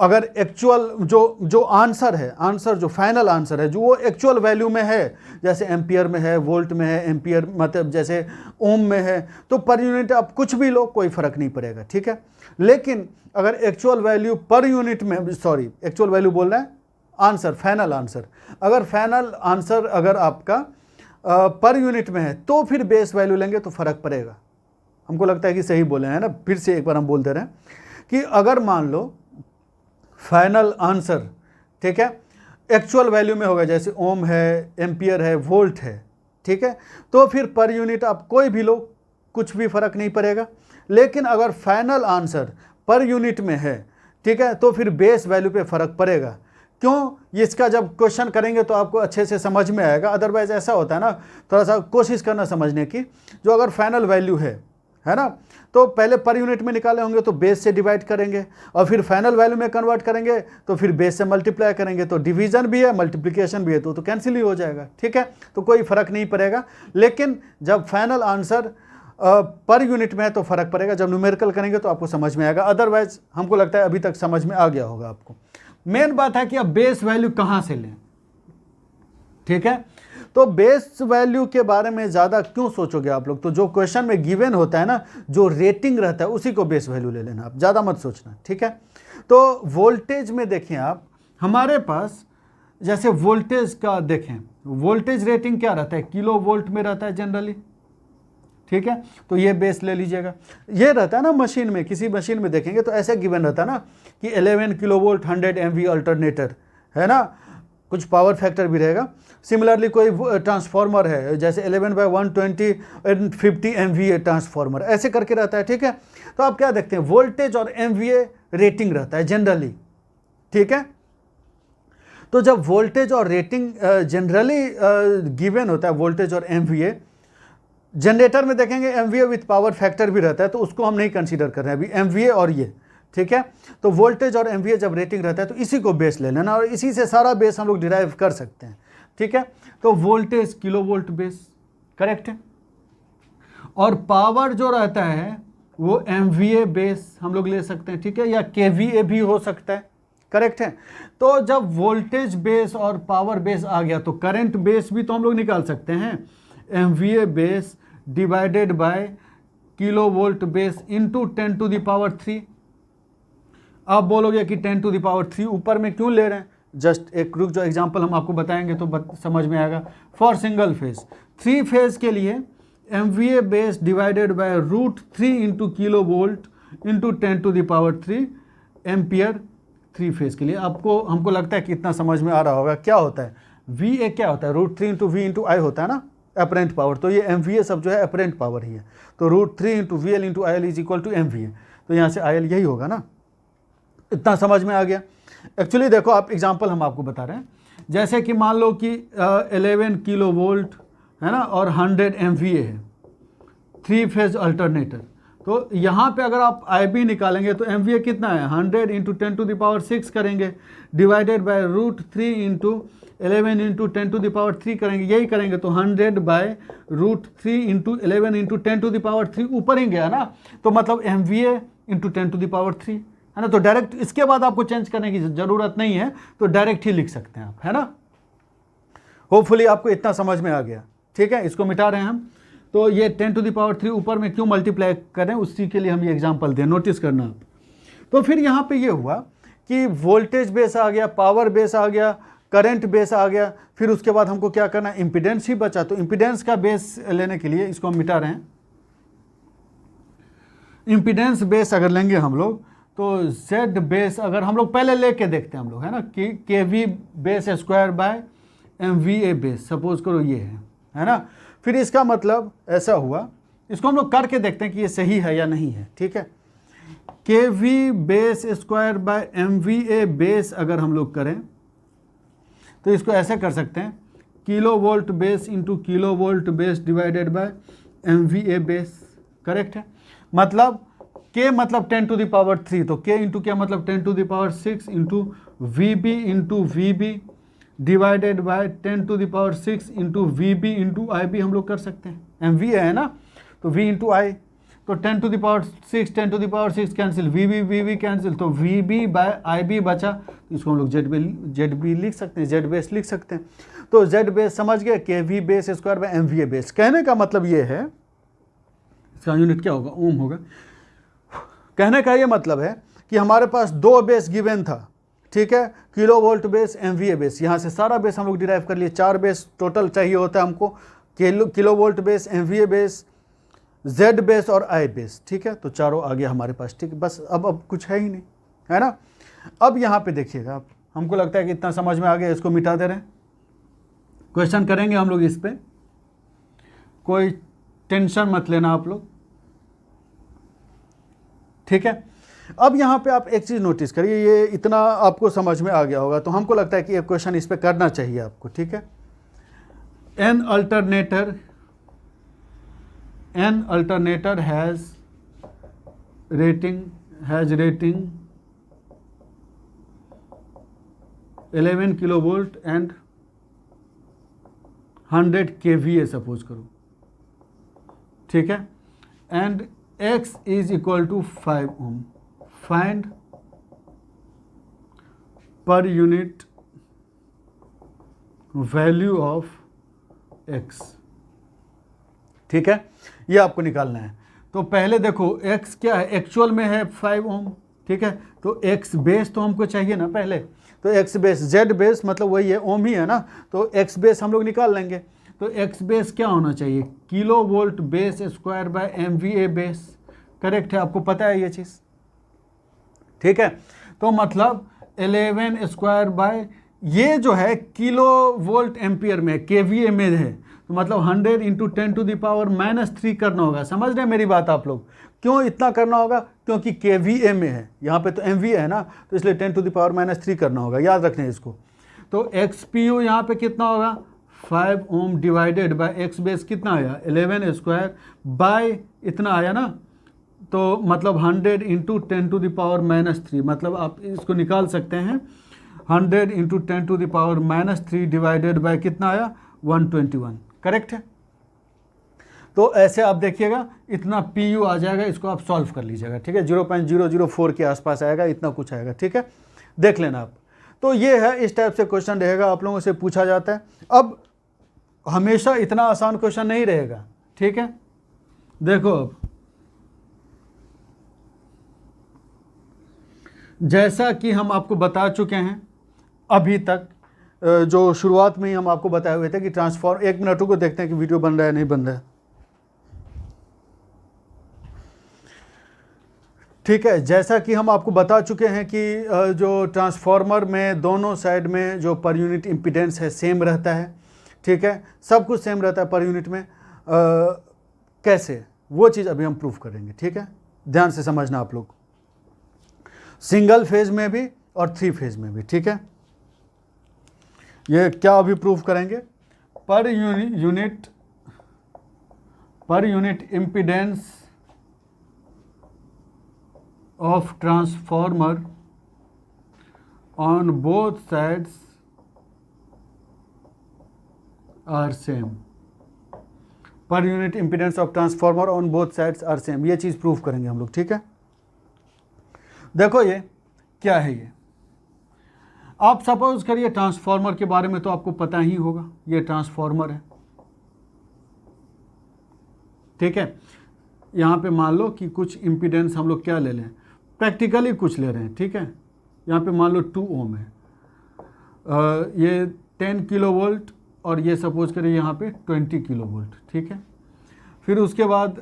अगर एक्चुअल जो आंसर है, आंसर जो फाइनल आंसर है जो वो एक्चुअल वैल्यू में है, जैसे एम्पियर में है, वोल्ट में है, एम्पियर मतलब जैसे ओम में है, तो पर यूनिट आप कुछ भी लो कोई फर्क नहीं पड़ेगा, ठीक है। लेकिन अगर एक्चुअल वैल्यू पर यूनिट में, सॉरी एक्चुअल वैल्यू बोल रहे हैं, आंसर फाइनल आंसर, अगर फाइनल आंसर अगर आपका पर यूनिट में है तो फिर बेस वैल्यू लेंगे तो फर्क पड़ेगा। हमको लगता है कि सही बोले हैं ना, फिर से एक बार हम बोल दे रहे हैं कि अगर मान लो फाइनल आंसर, ठीक है, एक्चुअल वैल्यू में होगा, जैसे ओम है, एम्पियर है, वोल्ट है, ठीक है, तो फिर पर यूनिट आप कोई भी लो कुछ भी फर्क नहीं पड़ेगा। लेकिन अगर फाइनल आंसर पर यूनिट में है, ठीक है, तो फिर बेस वैल्यू पे फर्क पड़ेगा। क्यों? इसका जब क्वेश्चन करेंगे तो आपको अच्छे से समझ में आएगा। अदरवाइज ऐसा होता है ना, थोड़ा सा कोशिश करना समझने की, जो अगर फाइनल वैल्यू है ना, तो पहले पर यूनिट में निकाले होंगे तो बेस से डिवाइड करेंगे, और फिर फाइनल वैल्यू में कन्वर्ट करेंगे तो फिर बेस से मल्टीप्लाई करेंगे, तो डिवीजन भी है मल्टीप्लिकेशन भी है, तो कैंसिल ही हो जाएगा, ठीक है, तो कोई फर्क नहीं पड़ेगा। लेकिन जब फाइनल आंसर पर यूनिट में है तो फर्क पड़ेगा, जब न्यूमेरिकल करेंगे तो आपको समझ में आएगा। अदरवाइज हमको लगता है अभी तक समझ में आ गया होगा आपको। मेन बात है कि अब बेस वैल्यू कहां से लें, ठीक है। तो बेस वैल्यू के बारे में ज़्यादा क्यों सोचोगे आप लोग, तो जो क्वेश्चन में गिवन होता है ना, जो रेटिंग रहता है उसी को बेस वैल्यू ले लेना, आप ज़्यादा मत सोचना, ठीक है। तो वोल्टेज में देखें आप, हमारे पास जैसे वोल्टेज का देखें, वोल्टेज रेटिंग क्या रहता है, किलो वोल्ट में रहता है जनरली, ठीक है, तो ये बेस ले लीजिएगा। ये रहता है ना मशीन में, किसी मशीन में देखेंगे तो ऐसे गिवन रहता है ना कि 11 किलो वोल्ट 100 MV अल्टरनेटर है ना, कुछ पावर फैक्टर भी रहेगा। सिमिलरली कोई ट्रांसफार्मर है, जैसे 11/120 50 MVA ट्रांसफार्मर, ऐसे करके रहता है, ठीक है। तो आप क्या देखते हैं, वोल्टेज और MVA रेटिंग रहता है जनरली, ठीक है। तो जब वोल्टेज और रेटिंग जनरली गिवन होता है, वोल्टेज और MVA, जनरेटर में देखेंगे MVA विथ पावर फैक्टर भी रहता है, तो उसको हम नहीं कंसीडर कर रहे हैं अभी, MVA और ये, ठीक है। तो वोल्टेज और MVA जब रेटिंग रहता है तो इसी को बेस ले लेना, और इसी से सारा बेस हम लोग डिराइव कर सकते हैं, ठीक है। तो voltage kilo volt base, correct है, और पावर जो रहता है वो MVA बेस हम लोग ले सकते हैं, ठीक है, या KVA भी हो सकता है, करेक्ट है। तो जब वोल्टेज बेस और पावर बेस आ गया तो करंट बेस भी तो हम लोग निकाल सकते हैं, MVA base divided by kilo volt base into 10 to the power 3। आप बोलोगे कि 10 to the power 3 ऊपर में क्यों ले रहे हैं, जस्ट एक रुक जो एग्जांपल हम आपको बताएंगे तो समझ में आएगा। फॉर सिंगल फेज, 3 फेज के लिए MVA base divided by √3 into kilo volt into 10 to the power 3 ampere 3 phase के लिए। आपको हमको लगता है कि इतना समझ में आ रहा होगा। क्या होता है VA, क्या होता है, √3 इंटू V इंटू I होता है ना, अपरेंट पावर, तो ये MVA सब जो है अपरेंट पावर ही है, तो √3 into VL into IL is equal to MVA, तो यहाँ से IL यही होगा ना। इतना समझ में आ गया। एक्चुअली देखो, आप एग्जांपल हम आपको बता रहे हैं, जैसे कि मान लो कि 11 किलो वोल्ट है ना, और 100 MVA है, 3 फेज अल्टरनेटर, तो यहाँ पे अगर आप IB निकालेंगे तो MVA कितना है, 100 इंटू 10 to the power 6 करेंगे, divided by √3 into 11 into 10 to the power 3 करेंगे, यही करेंगे तो 100 by √3 into 11 into 10 to the power 3 ऊपर ही गया ना, तो मतलब MVA into 10 to the power 3 है ना। तो डायरेक्ट इसके बाद आपको चेंज करने की ज़रूरत नहीं है, तो डायरेक्ट ही लिख सकते हैं आप, है ना। होपफुली आपको इतना समझ में आ गया, ठीक है। इसको मिटा रहे हैं हम, तो ये 10 to the power 3 ऊपर में क्यों मल्टीप्लाई करें, उसी के लिए हम ये एग्जांपल दें, नोटिस करना आप। तो फिर यहाँ पे ये हुआ कि वोल्टेज बेस आ गया, पावर बेस आ गया, करंट बेस आ गया, फिर उसके बाद हमको क्या करना, इम्पीडेंस ही बचा। तो इम्पीडेंस का बेस लेने के लिए इसको हम मिटा रहे हैं। इम्पीडेंस बेस अगर लेंगे हम लोग तो Z बेस अगर हम लोग पहले लेके देखते हैं हम लोग, है ना, कि KV base square by MVA base, suppose करो ये है ना। फिर इसका मतलब ऐसा हुआ, इसको हम लोग करके देखते हैं कि ये सही है या नहीं है, ठीक है। KV base square by MVA base अगर हम लोग करें तो इसको ऐसे कर सकते हैं, kilo volt base into kilo volt base divided by MVA base, correct है। मतलब K मतलब 10 to the power 3, तो K इंटू क्या मतलब 10 to the power 6 into VB divided by 10 to the power 6 into VB into IB हम लोग कर सकते हैं, MVA है ना, तो V इंटू I, तो 10⁶, 10⁶ कैंसिल, वी कैंसिल, तो V B by I B बचा, तो इसको हम लोग जेड बी लिख सकते हैं, जेड बेस लिख सकते हैं। तो जेड बेस समझ गए, K V base square by M V A base. कहने का मतलब ये है, इसका यूनिट क्या होगा, ओम होगा। कहने का ये मतलब है कि हमारे पास 2 बेस गिवन था, ठीक है, kilo volt base, MVA base, यहाँ से सारा बेस हम लोग डिराइव कर लिए। 4 बेस टोटल चाहिए होता है हमको, kilo volt base, MVA base, Z base और आई बेस, ठीक है। तो चारों आ गया हमारे पास, ठीक है। बस अब कुछ है ही नहीं, है ना। अब यहाँ पे देखिएगा आप, हमको लगता है कि इतना समझ में आ गया, इसको मिटा दे रहे हैं। क्वेश्चन करेंगे हम लोग इस पे, कोई टेंशन मत लेना आप लोग, ठीक है। अब यहाँ पे आप एक चीज़ नोटिस करिए, ये इतना आपको समझ में आ गया होगा, तो हमको लगता है कि एक क्वेश्चन इस पे करना चाहिए आपको, ठीक है। An alternator has rating 11 kilo volt and 100 kVA suppose करो, ठीक है, and x is equal to 5 ohm. Find per unit value of x, ठीक है, ये आपको निकालना है। तो पहले देखो x क्या है, एक्चुअल में है 5 ओम, ठीक है, तो x बेस तो हमको चाहिए ना पहले, तो x बेस, z बेस मतलब वही है, ओम ही है ना, तो x बेस हम लोग निकाल लेंगे। तो x बेस क्या होना चाहिए, kilo volt base square by MVA base, correct है, आपको पता है ये चीज़, ठीक है। तो मतलब 11 स्क्वायर बाय, ये जो है किलो वोल्ट एम्पियर में, KVA में है, तो मतलब 100 इंटू 10⁻³ करना होगा। समझ रहे हैं मेरी बात आप लोग, क्यों इतना करना होगा, क्योंकि KVA में है, यहाँ पे तो MVA है ना, तो इसलिए 10⁻³ करना होगा, याद रखना है इसको। तो XPU यहाँ पे कितना होगा, 5 ओम डिवाइडेड बाय x बेस कितना आया, 11 स्क्वायर बाय इतना आया ना, तो मतलब 100 इंटू 10⁻³ मतलब आप इसको निकाल सकते हैं, 100 इंटू 10⁻³ डिवाइडेड बाय कितना आया, 121, करेक्ट है। तो ऐसे आप देखिएगा, इतना PU आ जाएगा, इसको आप सॉल्व कर लीजिएगा, ठीक है, 0.004 के आसपास आएगा, इतना कुछ आएगा, ठीक है, देख लेना आप। तो ये है, इस टाइप से क्वेश्चन रहेगा, आप लोगों से पूछा जाता है। अब हमेशा इतना आसान क्वेश्चन नहीं रहेगा, ठीक है। देखो अब, जैसा कि हम आपको बता चुके हैं अभी तक, जो शुरुआत में ही हम आपको बताए हुए थे कि ट्रांसफॉर्म, 1 मिनट को देखते हैं कि वीडियो बन रहा है नहीं बन रहा है, ठीक है। जैसा कि हम आपको बता चुके हैं कि जो ट्रांसफॉर्मर में दोनों साइड में जो पर यूनिट इम्पीडेंस है सेम रहता है, ठीक है, सब कुछ सेम रहता है पर यूनिट में। कैसे, वो चीज़ अभी हम प्रूफ करेंगे, ठीक है, ध्यान से समझना आप लोग, सिंगल फेज में भी और 3 फेज में भी, ठीक है। ये क्या अभी प्रूफ करेंगे, per unit impedance of transformer on both sides are same. Per unit impedance of transformer on both sides are same, ये चीज़ प्रूफ करेंगे हम लोग, ठीक है। देखो ये क्या है, ये आप सपोज करिए ट्रांसफॉर्मर के बारे में तो आपको पता ही होगा, ये ट्रांसफॉर्मर है, ठीक है। यहाँ पे मान लो कि कुछ इम्पीडेंस हम लोग क्या ले लें, प्रैक्टिकली कुछ ले रहे हैं, ठीक है। यहाँ पे मान लो 2 ओम है, ये 10 किलो वोल्ट और ये सपोज करिए यहाँ पे 20 किलो वोल्ट, ठीक है। फिर उसके बाद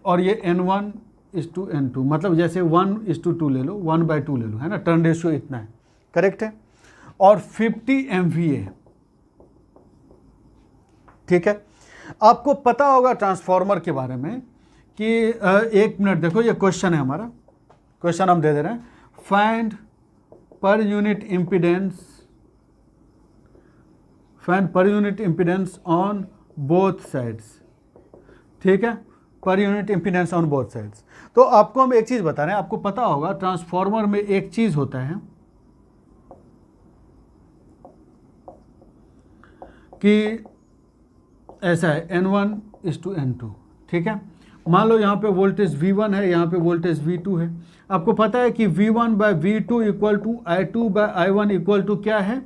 और ये N1:N2, मतलब जैसे 1:2 ले लो, 1/2 ले लो, है ना, टर्न रेशियो इतना है, करेक्ट है। और 50 MVA, ठीक है। आपको पता होगा ट्रांसफॉर्मर के बारे में कि 1 मिनट देखो, ये क्वेश्चन है हमारा, क्वेश्चन हम दे दे रहे हैं, find per unit impedance on both sides, ठीक है, पर unit impedance on both sides. तो आपको हम एक चीज़ बता रहे हैं, आपको पता होगा ट्रांसफॉर्मर में एक चीज़ होता है कि ऐसा है N1:N2, ठीक है, मान लो यहाँ पे वोल्टेज V1 है, यहाँ पे वोल्टेज V2 है। आपको पता है कि V1 by V2 equal to I2 by I1 equal to क्या है,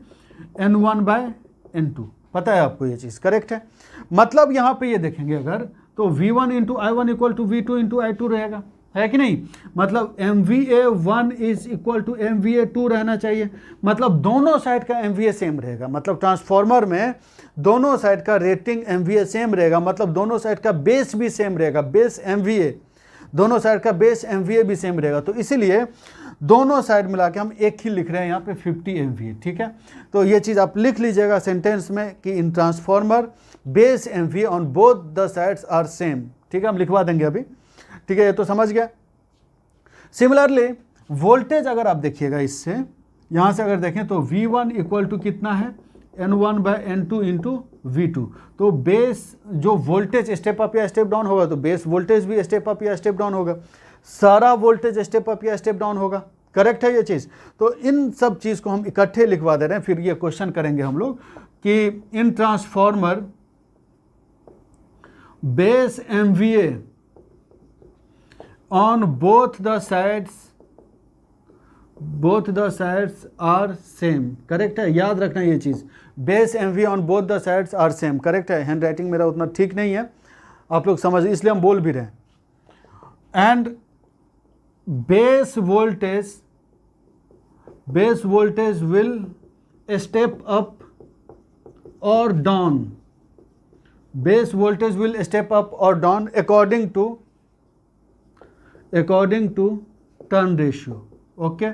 N1 बाय N2। पता है आपको ये चीज़, करेक्ट है। मतलब यहाँ पे ये देखेंगे अगर, तो V1 into I1 equal to V2 into I2 रहेगा, है कि नहीं। मतलब MVA1 is equal to MVA2 रहना चाहिए। मतलब दोनों साइड का MVA सेम रहेगा। मतलब ट्रांसफॉर्मर में दोनों साइड का रेटिंग MVA सेम रहेगा। मतलब दोनों साइड का बेस भी सेम रहेगा, बेस MVA, दोनों साइड का बेस MVA भी सेम रहेगा। तो इसीलिए दोनों साइड मिला के हम एक ही लिख रहे हैं यहाँ पे 50 MVA, ठीक है। तो ये चीज़ आप लिख लीजिएगा सेंटेंस में कि in transformer base MVA on both the sides are same, ठीक है। हम लिखवा देंगे अभी, ठीक है, ये तो समझ गया। सिमिलरली वोल्टेज अगर आप देखिएगा, इससे यहाँ से अगर देखें तो V1 इक्वल टू कितना है, N1 bye N2 into V2। तो बेस जो वोल्टेज स्टेप अप या स्टेप डाउन होगा, तो बेस वोल्टेज भी स्टेप अप या स्टेप डाउन होगा, सारा वोल्टेज स्टेप अप या स्टेप डाउन होगा, करेक्ट है ये चीज़। तो इन सब चीज़ को हम इकट्ठे लिखवा दे रहे हैं। फिर ये क्वेश्चन करेंगे हम लोग कि in transformer base MVA on both the sides are same, correct है। याद रखना ये चीज़, बेस MVA on both the sides are same, correct है। हैंड राइटिंग मेरा उतना ठीक नहीं है, आप लोग समझ, इसलिए हम बोल भी रहे हैं। And base voltage will step up और down, base voltage will step up और down according to turn ratio, okay.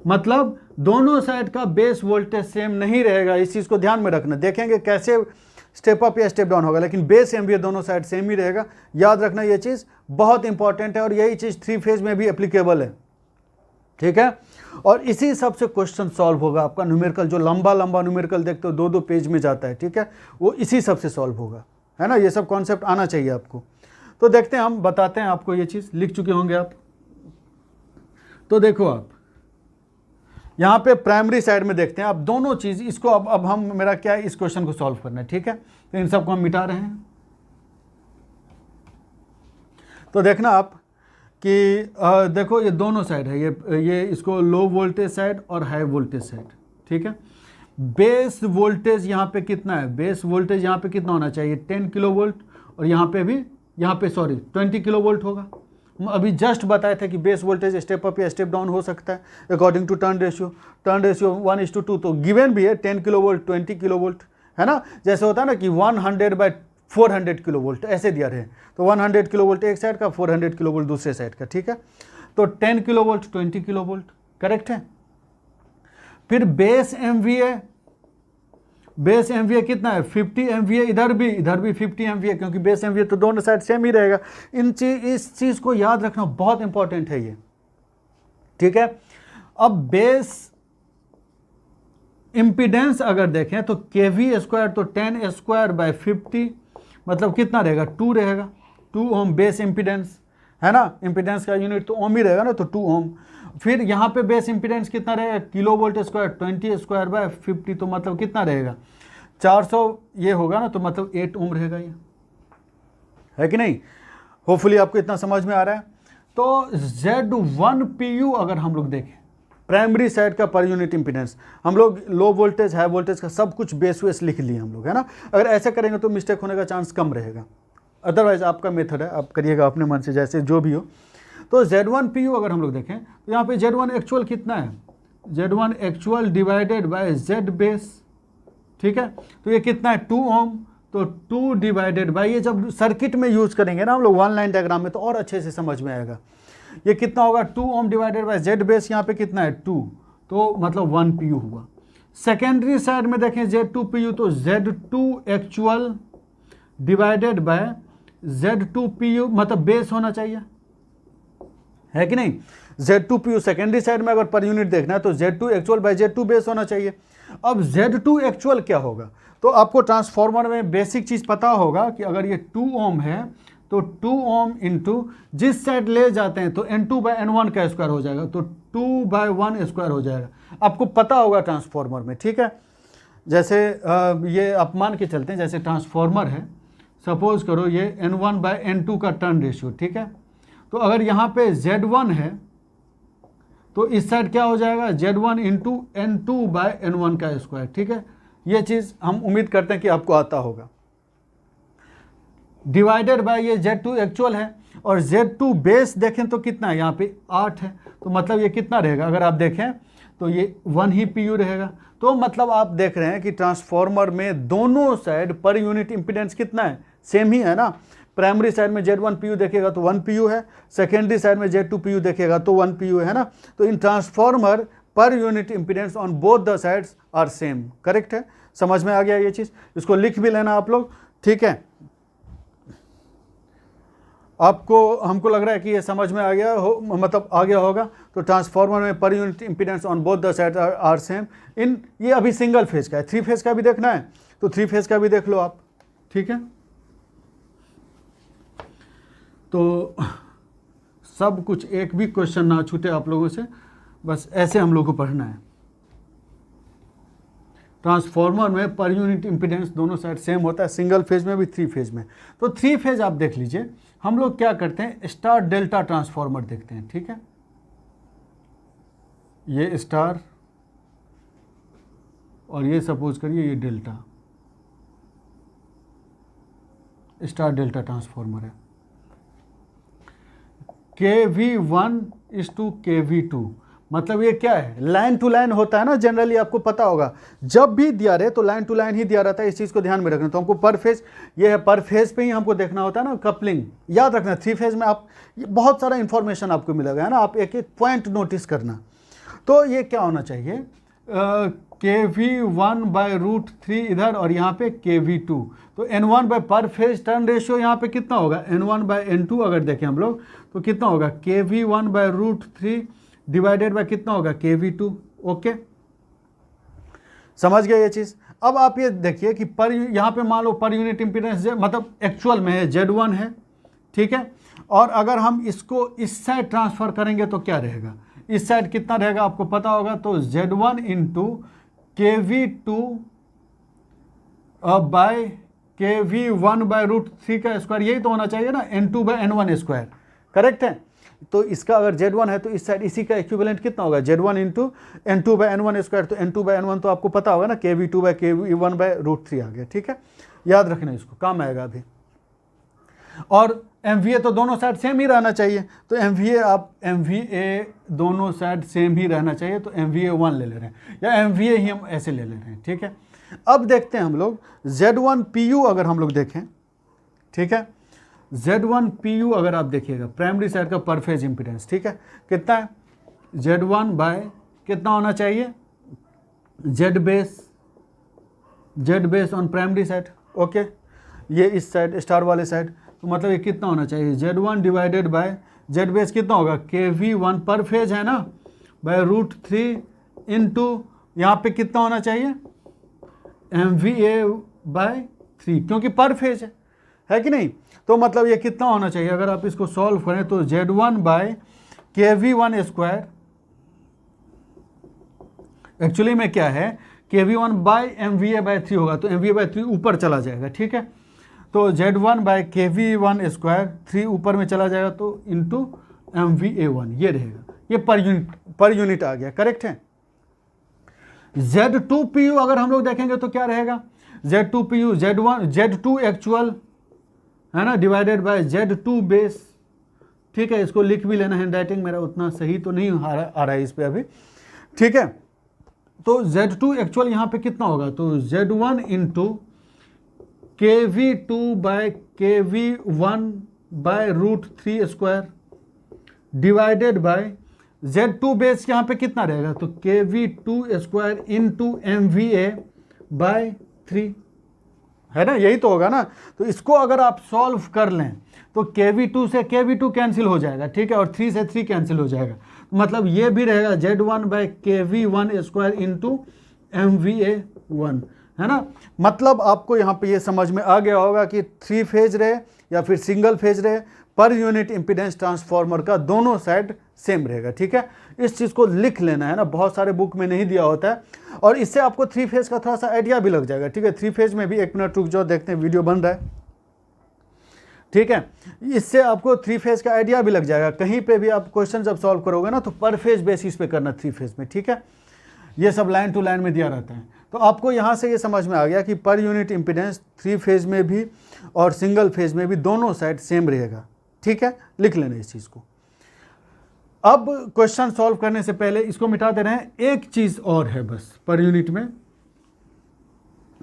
मतलब दोनों साइड का बेस वोल्टेज सेम नहीं रहेगा, इस चीज़ को ध्यान में रखना। देखेंगे कैसे स्टेप अप या स्टेप डाउन होगा, लेकिन बेस MVA दोनों साइड सेम ही रहेगा। याद रखना ये चीज़ बहुत इंपॉर्टेंट है, और यही चीज़ 3 फेज में भी एप्लीकेबल है, ठीक है। और इसी सबसे क्वेश्चन सॉल्व होगा आपका। न्यूमेरिकल जो लंबा न्यूमेरिकल देखते हो 2-2 पेज में जाता है, ठीक है, वो इसी सबसे सॉल्व होगा, है ना। ये सब कॉन्सेप्ट आना चाहिए आपको। तो देखते हैं, हम बताते हैं आपको, ये चीज़ लिख चुके होंगे आप। तो देखो आप यहाँ पे प्राइमरी साइड में देखते हैं आप दोनों चीज़। इसको अब हम, मेरा क्या है, इस क्वेश्चन को सॉल्व करना है, ठीक है। तो इन सबको हम मिटा रहे हैं। तो देखना आप कि देखो ये दोनों साइड है, ये इसको लो वोल्टेज साइड और हाई वोल्टेज साइड, ठीक है। बेस वोल्टेज यहाँ पे कितना है, बेस वोल्टेज यहाँ पे कितना होना चाहिए, 10 किलो वोल्ट, और यहाँ पे 20 किलो वोल्ट होगा। हम अभी जस्ट बताए थे कि बेस वोल्टेज स्टेप अप या स्टेप डाउन हो सकता है अकॉर्डिंग टू टर्न रेशियो 1:2। तो गिवन भी है 10 किलो वोल्ट, 20 किलो वोल्ट, है ना। जैसे होता है ना कि 100/400 किलो वोल्ट ऐसे दिया रहे, तो 100 किलो वोल्ट एक साइड का, 400 किलो वोल्ट दूसरे साइड का, ठीक है। तो 10 kilo volt, 20 kilo volt, correct है। फिर बेस MVA कितना है, 50 MVA, इधर भी 50 MVA, क्योंकि बेस MVA तो दोनों साइड सेम ही रहेगा। इस चीज़ को याद रखना बहुत इंपॉर्टेंट है ये, ठीक है। अब बेस इम्पीडेंस अगर देखें तो kV², तो 10²/50 मतलब कितना रहेगा, 2 रहेगा, 2 ओम बेस इम्पीडेंस, है ना। इम्पीडेंस का यूनिट तो ओम ही रहेगा ना, तो 2 ओम। फिर यहाँ पे बेस इम्पीडेंस कितना रहेगा, किलो वोल्ट स्क्वायर, 20²/50, तो मतलब कितना रहेगा, 400 ये होगा ना, तो मतलब 8 ओम रहेगा ये, है कि नहीं। होपफुली आपको इतना समझ में आ रहा है। तो Z1 अगर हम लोग देखें, प्राइमरी साइड का पर यूनिट इम्पीडेंस, हम लोग लो वोल्टेज हाई वोल्टेज का सब कुछ बेस वेस लिख लिए हम लोग, है ना। अगर ऐसे करेंगे तो मिस्टेक होने का चांस कम रहेगा। अदरवाइज आपका मेथड है, आप करिएगा अपने मन से, जैसे जो भी हो। तो Z1 अगर हम लोग देखें तो यहाँ पे Z1 एक्चुअल कितना है, Z1 actual divided by Z base, ठीक है। तो ये कितना है, 2 ओम, तो 2 डिवाइडेड बाय, ये जब सर्किट में यूज करेंगे ना हम लोग 1 लाइन डायग्राम में, तो और अच्छे से समझ में आएगा। ये कितना होगा, 2 ओम डिवाइडेड बाय Z बेस, यहाँ पे कितना है 2, तो मतलब 1 pu हुआ। सेकेंडरी साइड में देखें Z2 pu, तो Z2 actual divided by Z2 pu, मतलब बेस होना चाहिए, है कि नहीं। Z2 pu सेकेंडरी साइड में अगर पर यूनिट देखना है तो Z2 actual bye Z2 base होना चाहिए। अब Z2 एक्चुअल क्या होगा, तो आपको ट्रांसफॉर्मर में बेसिक चीज़ पता होगा कि अगर ये 2 ओम है तो 2 ओम इंटू जिस साइड ले जाते हैं तो N2/N1 का स्क्वायर हो जाएगा, तो 2/1² हो जाएगा। आपको पता होगा ट्रांसफॉर्मर में, ठीक है। जैसे ये आप मान के चलते हैं, जैसे ट्रांसफॉर्मर है, सपोज करो ये N1/N2 का टर्न रेशियो, ठीक है। तो अगर यहाँ पे Z1 है तो इस साइड क्या हो जाएगा, Z1 इंटू N2/N1 का स्क्वायर, ठीक है। ये चीज़ हम उम्मीद करते हैं कि आपको आता होगा। डिवाइडेड बाय ये Z2 एक्चुअल है और Z2 बेस देखें तो कितना है, यहाँ पे 8 है, तो मतलब ये कितना रहेगा, अगर आप देखें तो ये 1 ही PU रहेगा। तो मतलब आप देख रहे हैं कि ट्रांसफॉर्मर में दोनों साइड पर यूनिट इम्पीडेंस कितना है, सेम ही है ना। प्राइमरी साइड में Z1 PU देखेगा तो 1 PU है, सेकेंडरी साइड में Z2 PU देखेगा तो 1 PU है ना। तो in transformer per unit impedance on both the sides are same, correct है। समझ में आ गया ये चीज़, इसको लिख भी लेना आप लोग, ठीक है। आपको हमको लग रहा है कि ये समझ में आ गया हो, मतलब आ गया होगा। तो ट्रांसफार्मर में per unit impedance on both the side are same in, ये अभी सिंगल फेज का है, 3 फेज का भी देखना है तो 3 फेज का भी देख लो आप, ठीक है। तो सब कुछ, एक भी क्वेश्चन ना छूटे आप लोगों से, बस ऐसे हम लोग को पढ़ना है। ट्रांसफार्मर में पर यूनिट इम्पीडेंस दोनों साइड सेम होता है, सिंगल फेज में भी 3 फेज में। तो 3 फेज आप देख लीजिए, हम लोग क्या करते हैं, स्टार डेल्टा ट्रांसफार्मर देखते हैं, ठीक है। ये स्टार और ये सपोज करिए ये डेल्टा, स्टार डेल्टा ट्रांसफार्मर है। KV1 इज टू KV2, मतलब ये क्या है, लाइन टू लाइन होता है ना, जनरली आपको पता होगा, जब भी दिया रहे तो लाइन टू लाइन ही दिया रहता है, इस चीज़ को ध्यान में रखना। तो हमको पर फेज, ये है पर फेज पे ही हमको देखना होता है ना, कपलिंग याद रखना। 3 फेज में आप बहुत सारा इंफॉर्मेशन आपको मिलेगा, है ना, आप एक एक पॉइंट नोटिस करना। तो ये क्या होना चाहिए, KV1/√3 इधर और यहाँ पे KV2, तो N1 बाय पर फेज टर्न रेशियो यहाँ पे कितना होगा, N1/N2 अगर देखें हम लोग तो कितना होगा, KV1/√3 डिवाइडेड बाय कितना होगा, KV2। ओके, समझ गए ये चीज़। अब आप ये देखिए कि पर यहाँ पे मान लो पर यूनिट इम्पीडेंस मतलब एक्चुअल में है Z1 है, ठीक है। और अगर हम इसको इस साइड ट्रांसफ़र करेंगे तो क्या रहेगा, इस साइड कितना रहेगा आपको पता होगा, तो Z1 into KV2 by KV1/√3 का स्क्वायर, यही तो होना चाहिए ना, N2/N1 स्क्वायर, करेक्ट है। तो इसका अगर Z1 है तो इस साइड इसी का इक्विवेलेंट कितना होगा, Z1 इंटू N2/N1 स्क्वायर, तो N2/N1 तो आपको पता होगा ना, KV2/KV1/√3 आ गया, ठीक है। याद रखना, इसको काम आएगा अभी। और MVA तो दोनों साइड सेम ही रहना चाहिए, तो MVA आप MVA दोनों साइड सेम ही रहना चाहिए, तो MVA 1 ले रहे हैं, या MVA ही हम ऐसे ले रहे हैं, ठीक है। अब देखते हैं हम लोग Z1 PU, अगर हम लोग देखें, ठीक है, Z1 PU अगर आप देखिएगा, प्राइमरी साइड का पर फेज इम्पीडेंस, ठीक है, कितना है, Z1 बाय कितना होना चाहिए, Z base on primary side, okay, ये इस साइड स्टार वाले साइड, तो मतलब ये कितना होना चाहिए, Z1 divided by Z base कितना होगा, KV1 पर फेज है ना, बाय √3 इंटू यहाँ पे कितना होना चाहिए, MVA/3, क्योंकि पर फेज है कि नहीं। तो मतलब ये कितना होना चाहिए, अगर आप इसको सॉल्व करें तो Z1 bye KV1 square, actually में क्या है, KV1 बाय MVA/3 होगा, तो MVA/3 ऊपर चला जाएगा, ठीक है। तो Z1 बाय KV1 स्क्वायर 3 ऊपर में चला जाएगा, तो इंटू MVA1 ये रहेगा, ये पर यूनिट आ गया, करेक्ट है। Z2 PU अगर हम लोग देखेंगे तो क्या रहेगा, Z2 PU Z2 एक्चुअल है ना, डिवाइडेड बाय Z2 बेस, ठीक है। इसको लिख भी लेना, हैंड राइटिंग मेरा उतना सही तो नहीं आ रहा है इस पे अभी, ठीक है। तो Z2 एक्चुअल यहाँ पे कितना होगा, तो Z1 into KV2 by KV1/√3 square divided by Z2 base यहाँ पे कितना रहेगा, तो KV2 स्क्वायर इंटू MVA/3, है ना, यही तो होगा ना। तो इसको अगर आप सॉल्व कर लें तो KV2 से KV2 कैंसिल हो जाएगा, ठीक है, और 3 से 3 कैंसिल हो जाएगा, मतलब ये भी रहेगा Z1 bye KV1 square into MVA1, है ना। मतलब आपको यहाँ पे ये समझ में आ गया होगा कि 3 फेज रहे या फिर सिंगल फेज रहे, पर यूनिट इम्पीडेंस ट्रांसफार्मर का दोनों साइड सेम रहेगा, ठीक है। इस चीज़ को लिख लेना है ना, बहुत सारे बुक में नहीं दिया होता है, और इससे आपको 3 फेज का थोड़ा सा आइडिया भी लग जाएगा, ठीक है। 3 फेज में भी 1 मिनट रुक जाओ, देखते हैं वीडियो बन रहा है। ठीक है। इससे आपको 3 फेज का आइडिया भी लग जाएगा। कहीं पे भी आप क्वेश्चन जब सॉल्व करोगे ना तो पर फेज बेसिस पे करना 3 फेज में, ठीक है। ये सब लाइन टू लाइन में दिया रहता है। तो आपको यहाँ से ये समझ में आ गया कि पर यूनिट इम्पीडेंस 3 फेज में भी और सिंगल फेज में भी दोनों साइड सेम रहेगा, ठीक है। लिख लेना इस चीज़ को। अब क्वेश्चन सॉल्व करने से पहले इसको मिटा दे रहे हैं। एक चीज़ और है बस पर यूनिट में,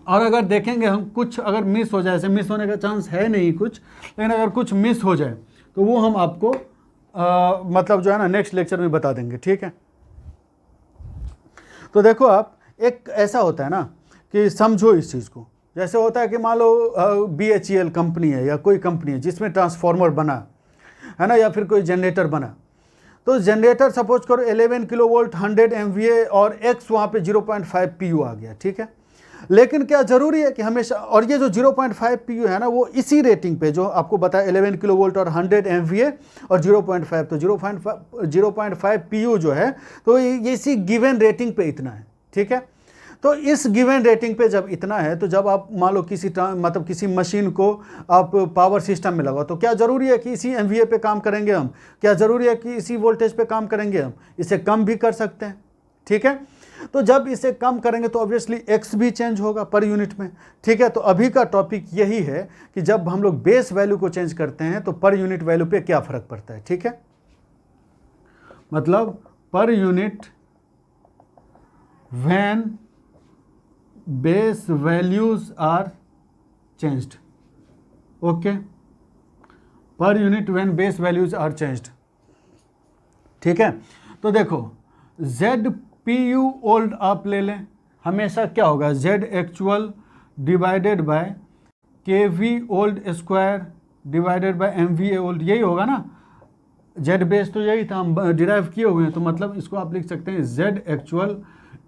और अगर देखेंगे हम कुछ अगर मिस हो जाए, ऐसे मिस होने का चांस है नहीं कुछ, लेकिन अगर कुछ मिस हो जाए तो वो हम आपको मतलब जो है ना नेक्स्ट लेक्चर में बता देंगे, ठीक है। तो देखो आप, एक ऐसा होता है ना कि समझो इस चीज़ को, जैसे होता है कि मान लो BHEL कंपनी है या कोई कंपनी है जिसमें ट्रांसफार्मर बना है ना, या फिर कोई जनरेटर बना। तो जनरेटर सपोज करो 11 किलो वोल्ट 100 MVA और X वहाँ पे 0.5 PU आ गया, ठीक है। लेकिन क्या ज़रूरी है कि हमेशा, और ये जो 0.5 PU है ना वो इसी रेटिंग पे जो आपको बताया 11 किलो वोल्ट और 100 MVA और 0.5, तो 0.5 PU जो है तो ये इसी गिवन रेटिंग पे इतना है, ठीक है। तो इस गिवन रेटिंग पे जब इतना है तो जब आप मान लो किसी मशीन को आप पावर सिस्टम में लगाओ तो क्या ज़रूरी है कि इसी MVA पे काम करेंगे हम, क्या ज़रूरी है कि इसी वोल्टेज पे काम करेंगे हम, इसे कम भी कर सकते हैं, ठीक है। तो जब इसे कम करेंगे तो ऑब्वियसली X भी चेंज होगा पर यूनिट में, ठीक है। तो अभी का टॉपिक यही है कि जब हम लोग बेस वैल्यू को चेंज करते हैं तो पर यूनिट वैल्यू पे क्या फ़र्क पड़ता है, ठीक है। मतलब per unit when base values are changed, okay, per unit when base values are changed, ठीक है। तो देखो ZPU ओल्ड आप ले लें, हमेशा क्या होगा Z actual divided by KV old square divided bye MVA old, यही होगा ना। Z बेस तो यही था, हम डिराइव किए हुए हैं, तो मतलब इसको आप लिख सकते हैं Z actual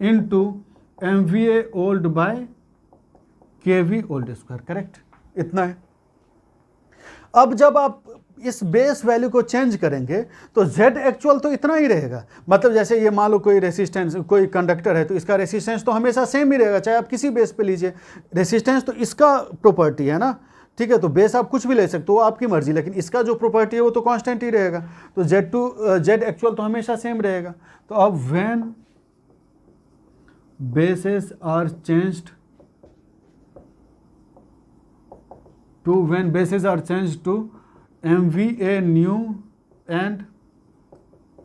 into MVA old by KV old square, correct, इतना है। अब जब आप इस बेस वैल्यू को चेंज करेंगे तो Z एक्चुअल तो इतना ही रहेगा। मतलब जैसे ये मान लो कोई रेसिस्टेंस, कोई कंडक्टर है तो इसका रेसिस्टेंस तो हमेशा सेम ही रहेगा, चाहे आप किसी बेस पे लीजिए। रेसिस्टेंस तो इसका प्रॉपर्टी है ना, ठीक है। तो बेस आप कुछ भी ले सकते हो, आपकी मर्जी, लेकिन इसका जो प्रॉपर्टी है वो तो कांस्टेंट ही रहेगा। तो Z एक्चुअल तो हमेशा सेम रहेगा। तो अब when bases are changed to MVA new and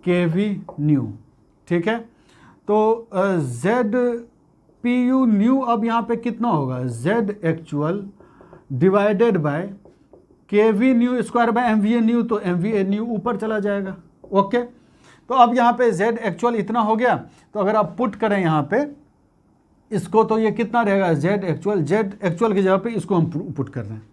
KV new, ठीक है। तो ZPU न्यू अब यहाँ पे कितना होगा, Z actual divided by KV new square by MVA new, तो MVA न्यू ऊपर चला जाएगा, ओके। तो अब यहाँ पे Z एक्चुअल इतना हो गया, तो अगर आप पुट करें यहाँ पे इसको तो ये कितना रहेगा Z एक्चुअल की जगह पे इसको हम पुट कर रहे हैं,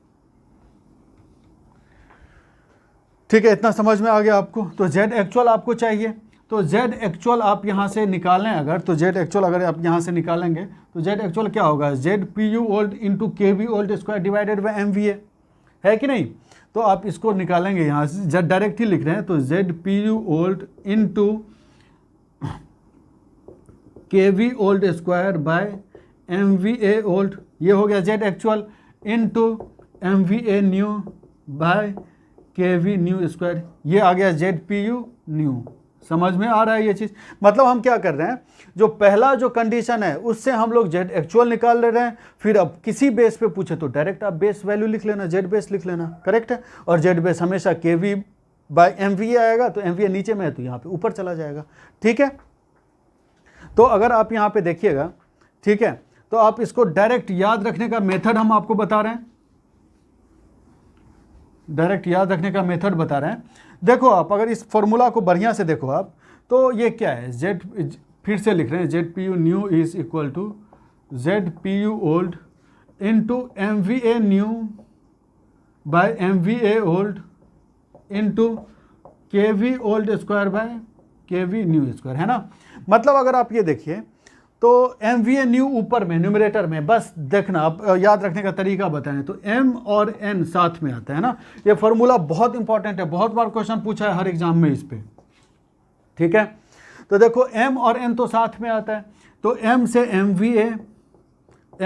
ठीक है। इतना समझ में आ गया आपको। तो Z एक्चुअल आपको चाहिए, तो Z एक्चुअल आप यहाँ से निकालें अगर, तो Z एक्चुअल अगर आप यहाँ से निकालेंगे तो Z एक्चुअल क्या होगा, ZPU old into KV old square divided bye MVA, है कि नहीं। तो आप इसको निकालेंगे यहाँ से, डायरेक्ट ही लिख रहे हैं, तो ZPU old into KV old square by MVA old, ये हो गया Z actual into MVA new by KV new square, ये आ गया ZPU न्यू। समझ में आ रहा है ये चीज़। मतलब हम क्या कर रहे हैं, जो पहला जो कंडीशन है उससे हम लोग Z एक्चुअल निकाल ले रहे हैं, फिर अब किसी बेस पे पूछे तो डायरेक्ट आप बेस वैल्यू लिख लेना, Z बेस लिख लेना, करेक्ट है। और Z बेस हमेशा KV बाय MVA आएगा, तो MVA नीचे में है तो यहाँ पे ऊपर चला जाएगा, ठीक है। तो अगर आप यहाँ पे देखिएगा, ठीक है, तो आप इसको डायरेक्ट याद रखने का मेथड हम आपको बता रहे हैं, डायरेक्ट याद रखने का मेथड बता रहे हैं। देखो आप अगर इस फॉर्मूला को बढ़िया से देखो आप, तो ये क्या है, Z, फिर से लिख रहे हैं, ZPU new is equal to ZPU old into MVA new by MVA old into KV old square by KV new square, है ना। मतलब अगर आप ये देखिए तो MVA न्यू ऊपर में न्यूमरेटर में, बस देखना आप याद रखने का तरीका बताएं, तो M और N साथ में आता है ना। ये फॉर्मूला बहुत इंपॉर्टेंट है, बहुत बार क्वेश्चन पूछा है हर एग्जाम में इस पे, ठीक है। तो देखो M और N तो साथ में आता है, तो M से MVA,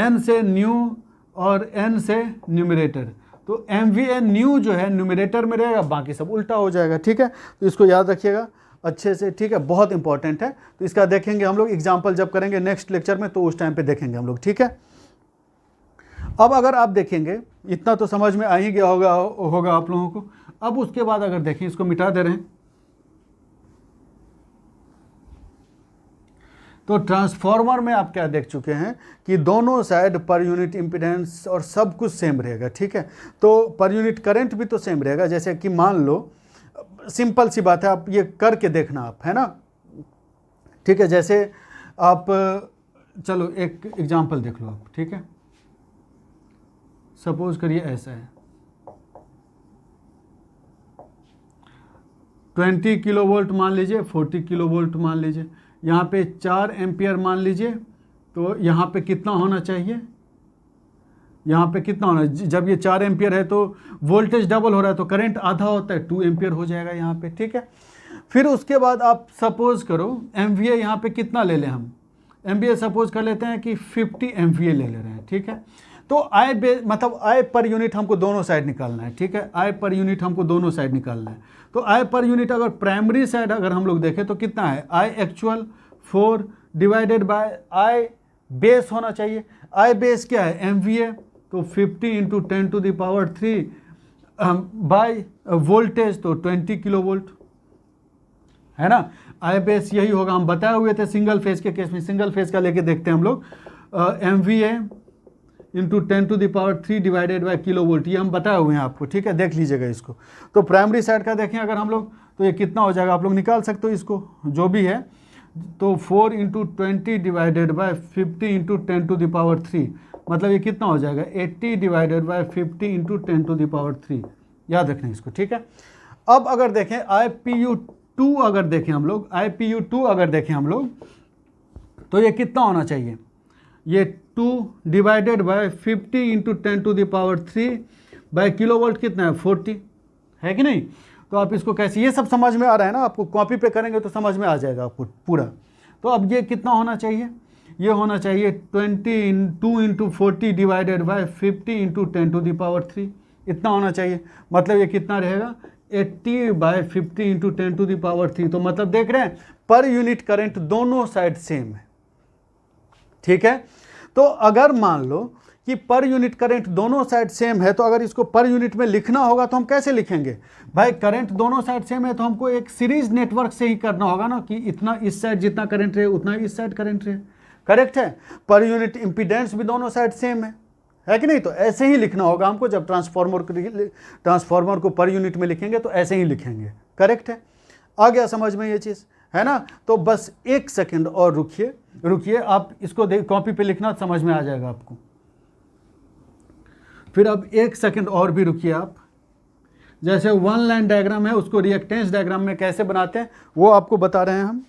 N से न्यू और N से न्यूमरेटर, तो MVA न्यू जो है न्यूमरेटर में रहेगा, बाकी सब उल्टा हो जाएगा। ठीक है, तो इसको याद रखिएगा अच्छे से। ठीक है, बहुत इंपॉर्टेंट है। तो इसका देखेंगे हम लोग एग्जाम्पल जब करेंगे नेक्स्ट लेक्चर में, तो उस टाइम पे देखेंगे हम लोग। ठीक है, अब अगर आप देखेंगे इतना तो समझ में आ ही गया होगा आप लोगों को। अब उसके बाद अगर देखें, इसको मिटा दे रहे हैं, तो ट्रांसफार्मर में आप क्या देख चुके हैं कि दोनों साइड पर यूनिट इम्पीडेंस और सब कुछ सेम रहेगा। ठीक है, तो पर यूनिट करंट भी तो सेम रहेगा। जैसे कि मान लो, सिंपल सी बात है, आप ये करके देखना आप, है ना। ठीक है, जैसे आप चलो एक एग्जांपल देख लो आप। ठीक है, सपोज करिए ऐसा है, 20 किलो वोल्ट मान लीजिए, 40 किलो वोल्ट मान लीजिए, यहाँ पे 4 एम्पियर मान लीजिए, तो यहाँ पे कितना होना चाहिए, यहाँ पे कितना होना है, जब ये 4 एम्पियर है तो वोल्टेज डबल हो रहा है, तो करंट आधा होता है, 2 एम्पियर हो जाएगा यहाँ पे। ठीक है, फिर उसके बाद आप सपोज करो MVA यहाँ पे कितना ले लें हम, MVA सपोज कर लेते हैं कि 50 MVA ले रहे हैं। ठीक है, तो मतलब I पर यूनिट हमको दोनों साइड निकालना है। ठीक है, I पर यूनिट हमको दोनों साइड निकालना है। तो I पर यूनिट अगर प्राइमरी साइड अगर हम लोग देखें तो कितना है, I actual 4 divided by I base होना चाहिए। I बेस क्या है, MVA, तो 50 into 10 to the power 3 by voltage, तो 20 किलो वोल्ट, है ना। I बेस यही होगा, हम बताए हुए थे सिंगल फेज के केस में। सिंगल फेज का लेके देखते हैं हम लोग, MVA into 10 to the power 3 divided by kilo volt, ये हम बताए हुए हैं आपको। ठीक है, देख लीजिएगा इसको। तो प्राइमरी साइड का देखें अगर हम लोग, तो ये कितना हो जाएगा, आप लोग निकाल सकते हो इसको जो भी है। तो 4 into 20 divided by 50 into 10 to the power 3, मतलब ये कितना हो जाएगा, 80 divided by 50 into 10 to the power 3। याद रखना इसको। ठीक है, अब अगर देखें IPU2 अगर देखें हम लोग, IPU2 अगर देखें हम लोग, तो ये कितना होना चाहिए, ये 2 divided by 50 into 10 to the power 3 by kilo volt कितना है, 40, है कि नहीं। तो आप इसको कैसे, ये सब समझ में आ रहा है ना आपको, कॉपी पे करेंगे तो समझ में आ जाएगा आपको पूरा। तो अब ये कितना होना चाहिए, ये होना चाहिए 2 into 40 divided by 50 into 10 to the power 3, इतना होना चाहिए। मतलब ये कितना रहेगा, 80 by 50 into 10 to the power 3। तो मतलब देख रहे हैं पर यूनिट करंट दोनों साइड सेम है। ठीक है, तो अगर मान लो कि पर यूनिट करंट दोनों साइड सेम है, तो अगर इसको पर यूनिट में लिखना होगा तो हम कैसे लिखेंगे भाई, करंट दोनों साइड सेम है तो हमको एक सीरीज नेटवर्क से ही करना होगा ना, कि इतना इस साइड जितना करंट रहे उतना इस साइड करंट रहे। करेक्ट है, पर यूनिट इंपीडेंस भी दोनों साइड सेम है कि नहीं। तो ऐसे ही लिखना होगा हमको, जब ट्रांसफार्मर को पर यूनिट में लिखेंगे तो ऐसे ही लिखेंगे। करेक्ट है, आ गया समझ में ये चीज़, है ना। तो बस 1 सेकंड और रुकिए, आप इसको कॉपी पे लिखना, समझ में आ जाएगा आपको। फिर अब 1 सेकंड और भी रुकिए आप। जैसे 1 लाइन डायग्राम है, उसको रिएक्टेंस डायग्राम में कैसे बनाते हैं वो आपको बता रहे हैं हम।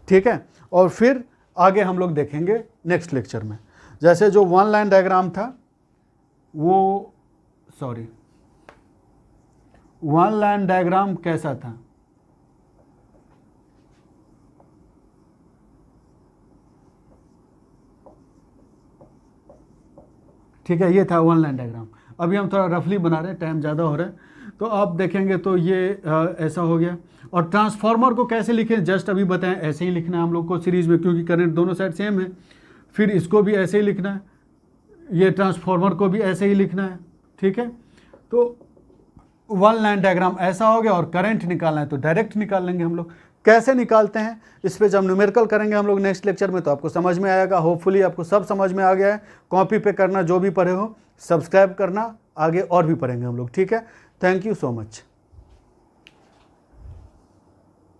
ठीक है, और फिर आगे हम लोग देखेंगे नेक्स्ट लेक्चर में। जैसे जो 1 लाइन डायग्राम था वो, 1 लाइन डायग्राम कैसा था, ठीक है, ये था 1 लाइन डायग्राम। अभी हम थोड़ा रफली बना रहे हैं, टाइम ज़्यादा हो रहा है। तो आप देखेंगे तो ये ऐसा हो गया। और ट्रांसफार्मर को कैसे लिखें, जस्ट अभी बताएं, ऐसे ही लिखना है हम लोग को सीरीज़ में, क्योंकि करंट दोनों साइड सेम है। फिर इसको भी ऐसे ही लिखना है, ये ट्रांसफार्मर को भी ऐसे ही लिखना है। ठीक है, तो 1 लाइन डायग्राम ऐसा हो गया। और करंट निकालना है तो डायरेक्ट निकाल लेंगे हम लोग। कैसे निकालते हैं इस पे जब न्यूमेरिकल करेंगे हम लोग नेक्स्ट लेक्चर में, तो आपको समझ में आएगा। होपफुली आपको सब समझ में आ गया है। कॉपी पे करना, जो भी पढ़े हो सब्सक्राइब करना, आगे और भी पढ़ेंगे हम लोग। ठीक है, थैंक यू सो मच।